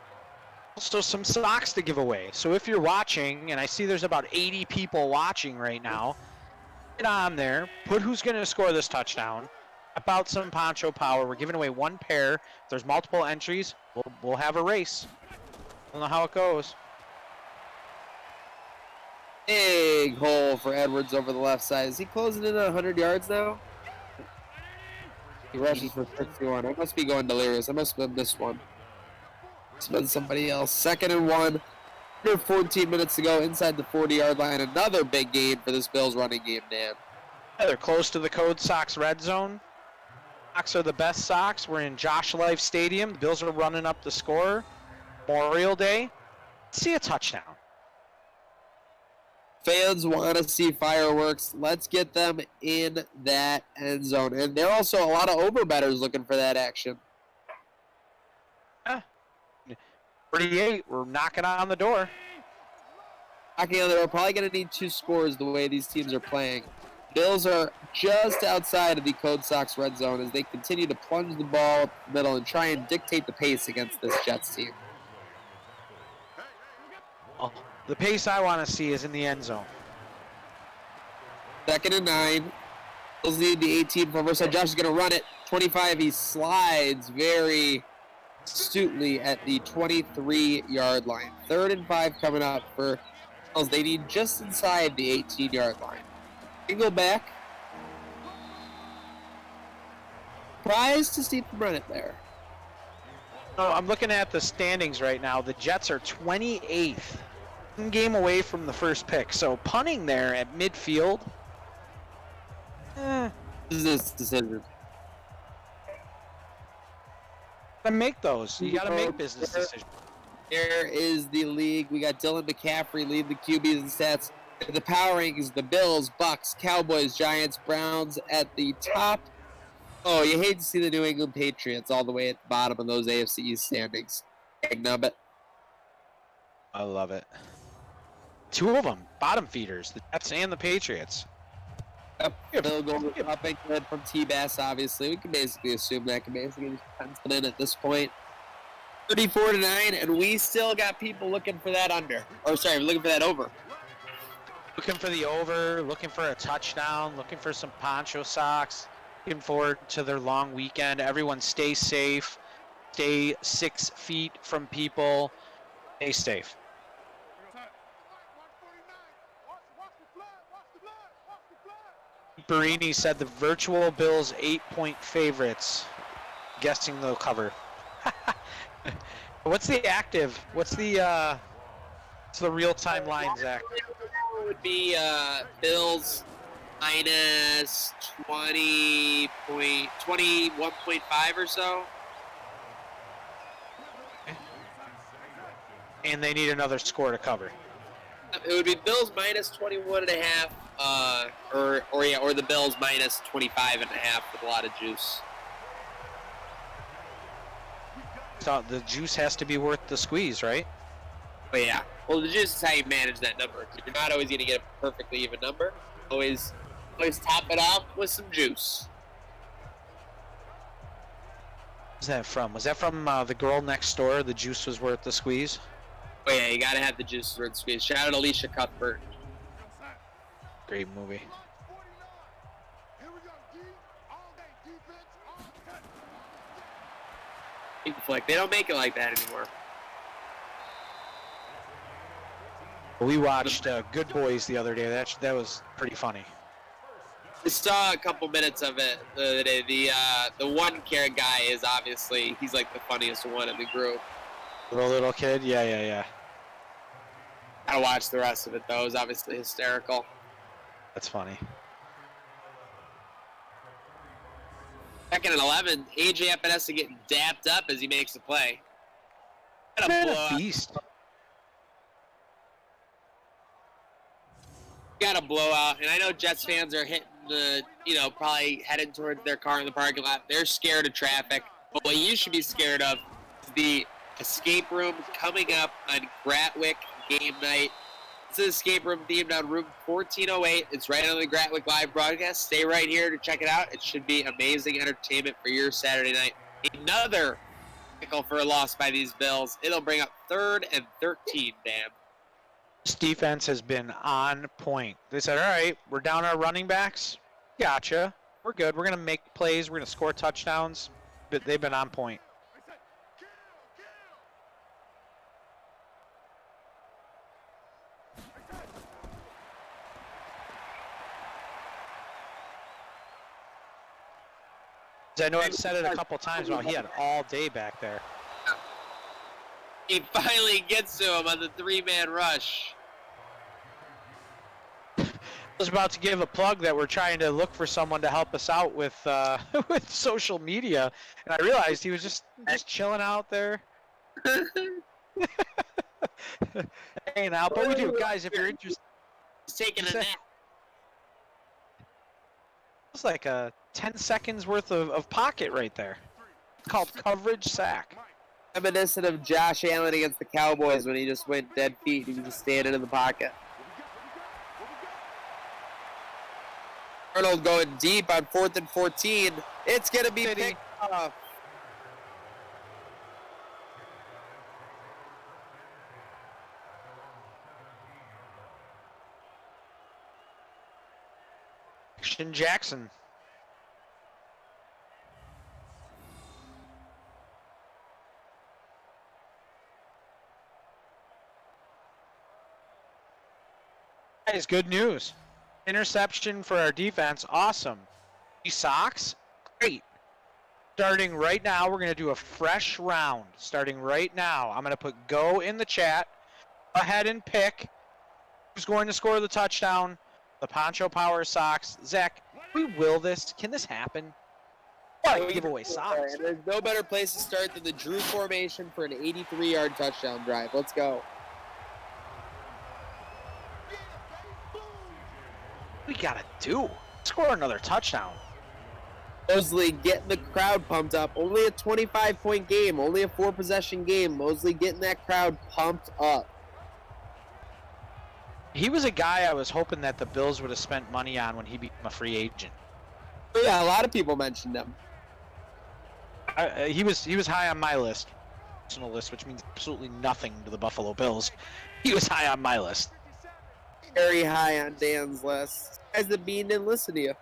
Also, some socks to give away. So if you're watching, and I see there's about 80 people watching right now, get on there, put who's going to score this touchdown, about some poncho power. We're giving away 1 pair. If there's multiple entries, we'll have a race. We'll know how it goes. Big hole for Edwards over the left side. Is he closing in on 100 yards now? He rushes for 61. I must be going delirious. I must have missed one. It's been somebody else. 2nd and 1. Under 14 minutes to go inside the 40-yard line. Another big gain for this Bills running game, Dan. Yeah, they're close to the Code Sox red zone. Sox are the best Sox. We're in Josh Life Stadium. The Bills are running up the score. Memorial Day. See a touchdown. Fans want to see fireworks. Let's get them in that end zone. And there are also a lot of overbettors looking for that action. 38, we're knocking on the door. Knocking on the door, probably going to need 2 scores the way these teams are playing. Bills are just outside of the Code Sox red zone as they continue to plunge the ball up the middle and try and dictate the pace against this Jets team. Oh, the pace I want to see is in the end zone. 2nd and 9. Bills need the 18 from Versailles. Josh is going to run it. 25, he slides very astutely at the 23-yard line. 3rd and 5 coming up for Bills. They need just inside the 18-yard line. Go back. Surprised to see them run it there. Oh, I'm looking at the standings right now. The Jets are 28th. 1 game away from the first pick. So punting there at midfield. Business decision. Gotta make those. You gotta make business decisions. There is the league. We got Dylan McCaffrey lead the QBs and stats. The power rankings, the Bills, Bucks, Cowboys, Giants, Browns at the top. Oh, you hate to see the New England Patriots all the way at the bottom of those AFC East standings. Nubbit. I love it. 2 of them, bottom feeders, the Jets and the Patriots. Yep. They'll go up and good from T-Bass, obviously. We can basically assume that can basically just pencil in at this point. 34-9, and we still got people looking for that under. Or sorry, looking for that over. Looking for the over, looking for a touchdown, looking for some poncho socks, looking forward to their long weekend. Everyone stay safe, stay 6 feet from people, stay safe. Barini said the virtual Bills 8-point favorites. Guessing they'll cover. What's the active? What's the real-time line, Zach? It would be Bills minus 21.5 or so. And they need another score to cover. It would be Bills minus 21.5, or the Bills minus 25.5 with a lot of juice. So the juice has to be worth the squeeze, right? But yeah, well, the juice is how you manage that number. You're not always going to get a perfectly even number. Always top it off with some juice. What's that from? Was that from The Girl Next Door? The juice was worth the squeeze? Oh yeah, you got to have the juice worth the squeeze. Shout out Alicia Cuthbert. Great movie. Flick. They don't make it like that anymore. We watched Good Boys the other day. That was pretty funny. I saw a couple minutes of it the other day. The one carrot guy is obviously, he's like the funniest one in the group. The little kid? Yeah. I watched the rest of it though. It was obviously hysterical. That's funny. Second and 11, AJ Epinesa getting dapped up as he makes the play. What a beast. Got a blowout, and I know Jets fans are hitting the, probably heading towards their car in the parking lot. They're scared of traffic, but what you should be scared of is the escape room coming up on Gratwick game night. It's an escape room themed on room 1408. It's right on the Gratwick Live broadcast. Stay right here to check it out. It should be amazing entertainment for your Saturday night. Another pickle for a loss by these Bills. It'll bring up 3rd and 13, Dan. This defense has been on point. They said, all right, we're down our running backs. Gotcha. We're good. We're going to make plays. We're going to score touchdowns. But they've been on point. I know I've said it a couple times about he had all day back there. He finally gets to him on the 3-man rush. I was about to give a plug that we're trying to look for someone to help us out with with social media, and I realized he was just chilling out there. Hanging out, but we do, guys. If you're interested, he's taking a nap. It's like a 10 seconds worth of pocket right there. It's called coverage sack. Reminiscent of Josh Allen against the Cowboys when he just went dead feet. He was just standing in the pocket. Arnold going deep on 4th and 14. It's going to be picked off. Jackson. Guys, good news. Interception for our defense. Awesome. These socks? Great. Starting right now, we're going to do a fresh round. Starting right now, I'm going to put go in the chat. Go ahead and pick who's going to score the touchdown. The Poncho Power socks. Zach, we will this. Can this happen? What? Give away socks. There's no better place to start than the Drew formation for an 83-yard touchdown drive. Let's go. We gotta do. Score another touchdown. Mosley getting the crowd pumped up. Only a 25-point game. Only a 4-possession game. Mosley getting that crowd pumped up. He was a guy I was hoping that the Bills would have spent money on when he became a free agent. Oh, yeah, a lot of people mentioned him. He was high on my list. personal list, which means absolutely nothing to the Buffalo Bills. He was high on my list. Very high on Dan's list. As the Bean didn't listen to you.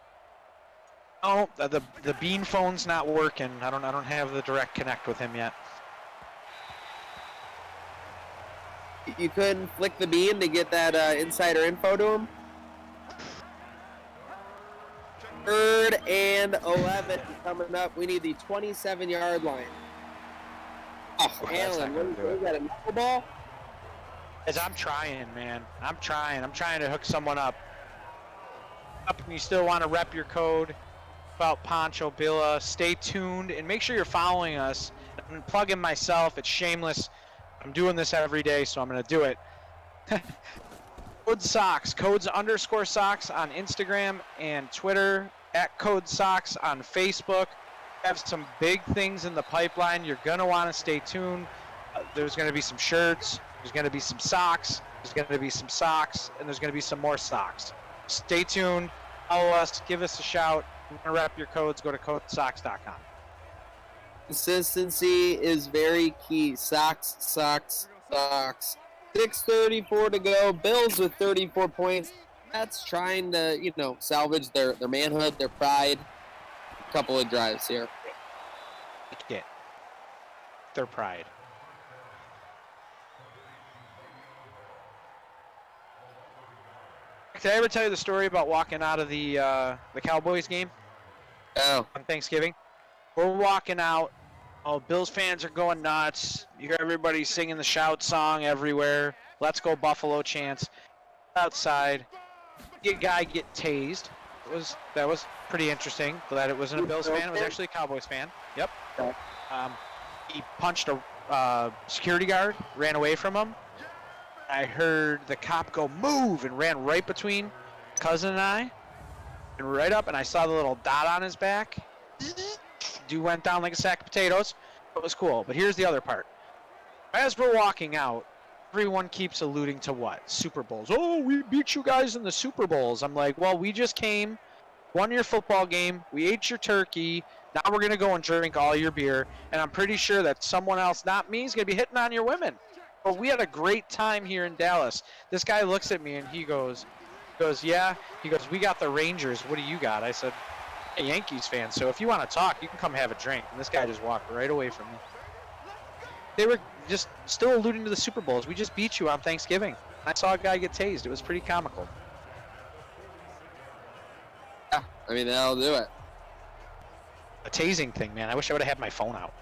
Oh, the Bean phone's not working. I don't have the direct connect with him yet. You couldn't flick the Bean to get that insider info to him? 3rd and 11 coming up. We need the 27-yard line. Oh, Alan, what is that, a knuckleball? As I'm trying, man. I'm trying to hook someone up. And you still want to rep your code about Pancho Billa. Stay tuned and make sure you're following us. I'm plugging myself. It's shameless. I'm doing this every day, so I'm going to do it. Code Socks. Codes_socks on Instagram and Twitter. At Code Socks on Facebook. Have some big things in the pipeline. You're going to want to stay tuned. There's going to be some shirts. There's going to be some socks. There's going to be some socks. And there's going to be some more socks. Stay tuned. Follow us. Give us a shout. You want to rep your codes, go to codesocks.com. Consistency is very key. Socks, socks, socks. 6:34 to go. Bills with 34 points. That's trying to, salvage their manhood, their pride. A couple of drives here. Yeah. Their pride. Did I ever tell you the story about walking out of the Cowboys game? Oh. On Thanksgiving? We're walking out. Oh, Bills fans are going nuts. You hear everybody singing the shout song everywhere. Let's go Buffalo chants. Outside. A guy get tased. That was pretty interesting. Glad it wasn't a Bills fan. It was actually a Cowboys fan. Yep. He punched a security guard, ran away from him. I heard the cop go, move, and ran right between cousin and I. And right up, and I saw the little dot on his back. Dude went down like a sack of potatoes. It was cool. But here's the other part. As we're walking out, everyone keeps alluding to what? Super Bowls. Oh, we beat you guys in the Super Bowls. I'm like, well, we just came, won your football game, we ate your turkey, now we're going to go and drink all your beer, and I'm pretty sure that someone else, not me, is going to be hitting on your women. But we had a great time here in Dallas. This guy looks at me and he goes, yeah. He goes, we got the Rangers. What do you got? I said, a Yankees fan, so if you want to talk, you can come have a drink. And this guy just walked right away from me. They were just still alluding to the Super Bowls. We just beat you on Thanksgiving. I saw a guy get tased. It was pretty comical. Yeah, I mean, that'll do it. A tasing thing, man. I wish I would have had my phone out.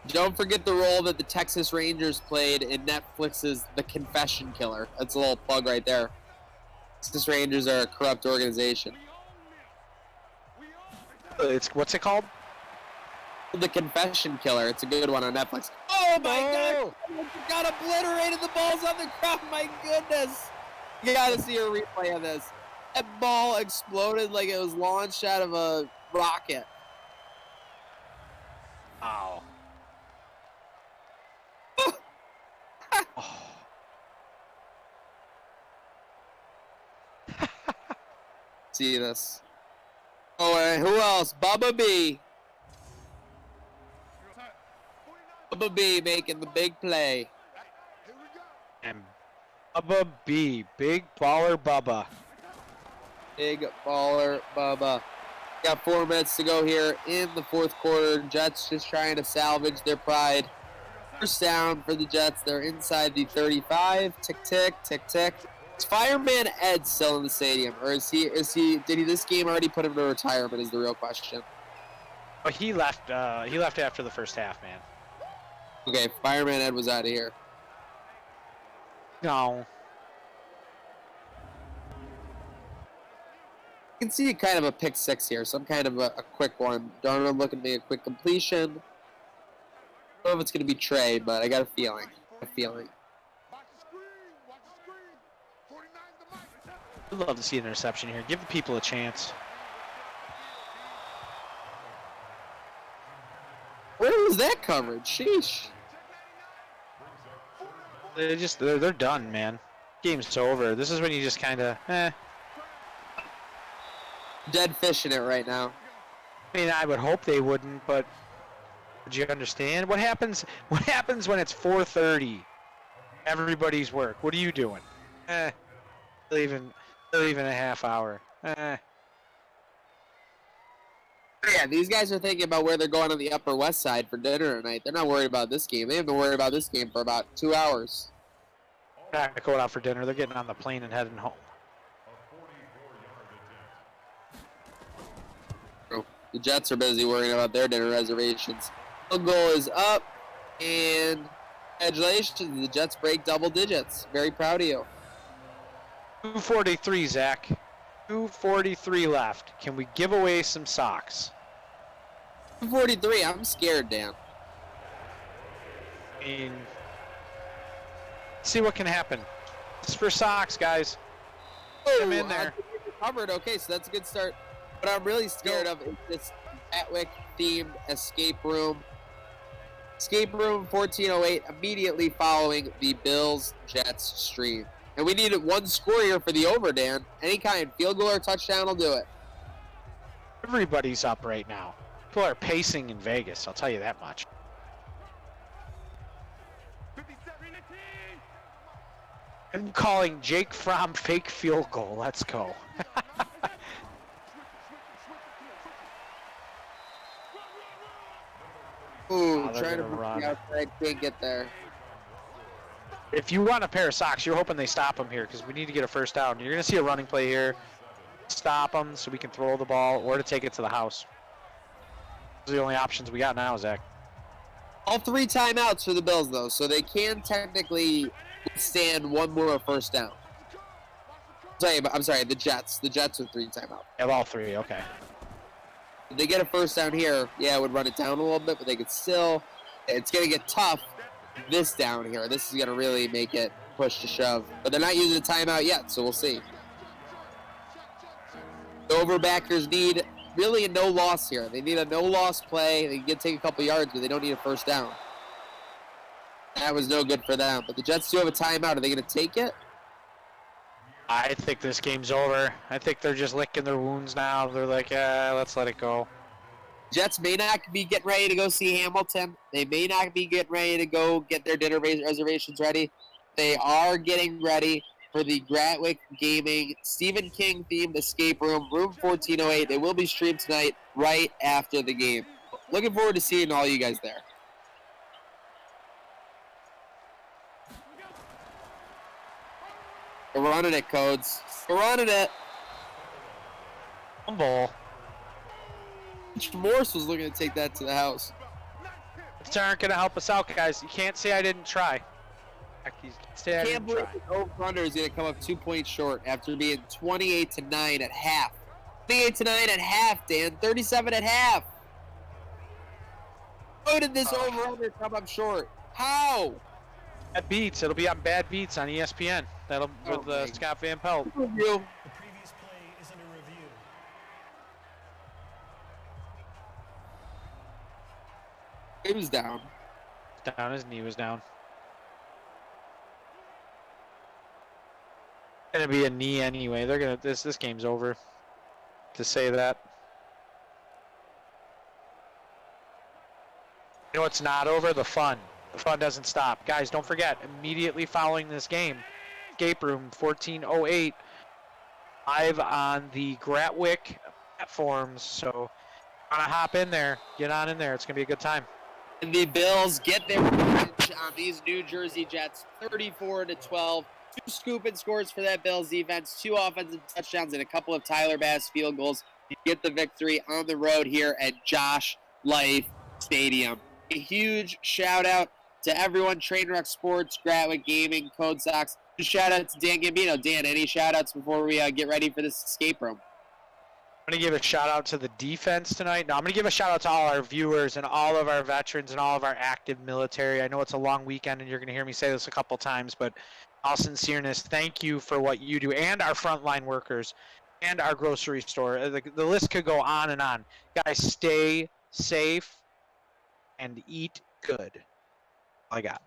Don't forget the role that the Texas Rangers played in Netflix's The Confession Killer. That's a little plug right there. Texas Rangers are a corrupt organization. What's it called? The Confession Killer. It's a good one on Netflix. Oh my God! Got obliterated. The ball's on the ground. My goodness! You gotta see a replay of this. That ball exploded like it was launched out of a rocket. Wow. See this. Oh, and who else? Bubba B. Bubba B making the big play. And Bubba B. Big baller Bubba. Big baller Bubba. Got 4 minutes to go here in the fourth quarter. Jets just trying to salvage their pride. First down for the Jets. They're inside the 35. Tick, tick, tick, tick. Is Fireman Ed still in the stadium? Or did this game already put him to retirement is the real question. Oh, he left after the first half, man. Okay, Fireman Ed was out of here. No. You can see kind of a pick six here, some kind of a quick one. Darnold looking to make a quick completion. I don't know if it's going to be Trey, but I got a feeling. I'd love to see an interception here. Give the people a chance. Where was that coverage? Sheesh. They're done, man. Game's over. This is when you just kind of, Dead fish in it right now. I mean, I would hope they wouldn't, but Do you understand? What happens when it's 4:30? Everybody's work. What are you doing? Leaving a half hour. Yeah, these guys are thinking about where they're going on the Upper West Side for dinner tonight. They're not worried about this game. They haven't been worried about this game for about 2 hours. They're not going out for dinner. They're getting on the plane and heading home. The Jets are busy worrying about their dinner reservations. Field goal is up, and congratulations, the Jets break double digits. Very proud of you. 2:43, Zach. 2:43 left. Can we give away some socks? 2:43. I'm scared, Dan. I mean, see what can happen. It's for socks, guys. I'm in there. Covered. Okay, so that's a good start. What I'm really scared of is this Gatwick-themed escape room. Escape room 1408 immediately following the Bills-Jets stream. And we need one score here for the over, Dan. Any kind, field goal or touchdown will do it. Everybody's up right now. People are pacing in Vegas, I'll tell you that much. I'm calling Jake Fromm fake field goal. Let's go. Ooh, they're trying to gonna run. run outside, can't get there. If you want a pair of socks, you're hoping they stop them here because we need to get a first down. You're going to see a running play here. Stop them so we can throw the ball or to take it to the house. Those are the only options we got now, Zach. All 3 timeouts for the Bills, though, so they can technically withstand one more first down. I'm sorry, the Jets. The Jets with 3 timeouts. Have all 3, okay. If they get a first down here, yeah, it would run it down a little bit, but they could still. It's going to get tough this down here. This is going to really make it push to shove. But they're not using a timeout yet, so we'll see. The overbackers need really a no-loss here. They need a no-loss play. They can take a couple yards, but they don't need a first down. That was no good for them. But the Jets do have a timeout. Are they going to take it? I think this game's over. I think they're just licking their wounds now. They're like, let's let it go. Jets may not be getting ready to go see Hamilton. They may not be getting ready to go get their dinner reservations ready. They are getting ready for the Gatwick Gaming Stephen King themed escape room 1408. It will be streamed tonight right after the game. Looking forward to seeing all you guys there. We're running it, Codes. We're running it. Fumble. Morse was looking to take that to the house. These aren't going to help us out, guys. You can't say I didn't try. You can't say I Can't didn't believe try. the over-under is going to come up 2 points short after being 28-9 at half. 28-9 at half, Dan. 37 at half. How did this over-under come up short? How? Bad Beats. It'll be on Bad Beats on ESPN. That'll with Scott Van Pelt. The previous play is under review. It was down. Down, his knee was down. Gonna be a knee anyway. They're gonna this game's over. To say that. You know what's not over? The fun. The fun doesn't stop. Guys, don't forget, immediately following this game, escape room 1408 live on the Gatwick platforms. So wanna hop in there, get on in there. It's gonna be a good time. And the Bills get their revenge on these New Jersey Jets, 34-12. 2 scoop-and scores for that Bills defense, 2 offensive touchdowns, and a couple of Tyler Bass field goals to get the victory on the road here at Josh Life Stadium. A huge shout-out to everyone, Trainwreck Sports, Gatwick Gaming, Code Sox. A shout-out to Dan Gambino. Dan, any shout-outs before we get ready for this escape room? I'm going to give a shout-out to the defense tonight. No, I'm going to give a shout-out to all our viewers and all of our veterans and all of our active military. I know it's a long weekend, and you're going to hear me say this a couple times, but all sincereness, thank you for what you do, and our frontline workers, and our grocery store. The list could go on and on. Guys, stay safe and eat good. All I got.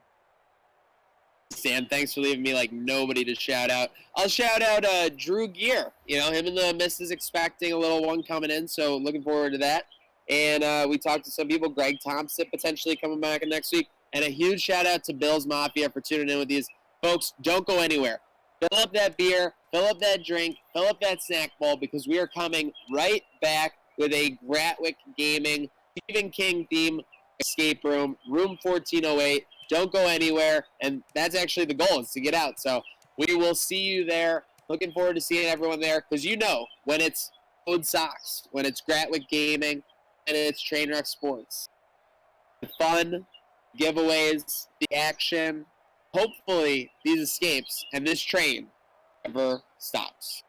Stan, thanks for leaving me like nobody to shout out. I'll shout out Drew Gear. You know, him and the missus expecting a little one coming in, so looking forward to that. And we talked to some people, Greg Thompson potentially coming back in next week. And a huge shout out to Bills Mafia for tuning in with these. Folks, don't go anywhere. Fill up that beer, fill up that drink, fill up that snack bowl, because we are coming right back with a Gratwick Gaming Stephen King theme escape room, room 1408. Don't go anywhere. And that's actually the goal, is to get out. So we will see you there. Looking forward to seeing everyone there, because you know when it's Code Sox, when it's Gratwick Gaming, and it's Trainwreck Sports. The fun, giveaways, the action, hopefully these escapes and this train never stops.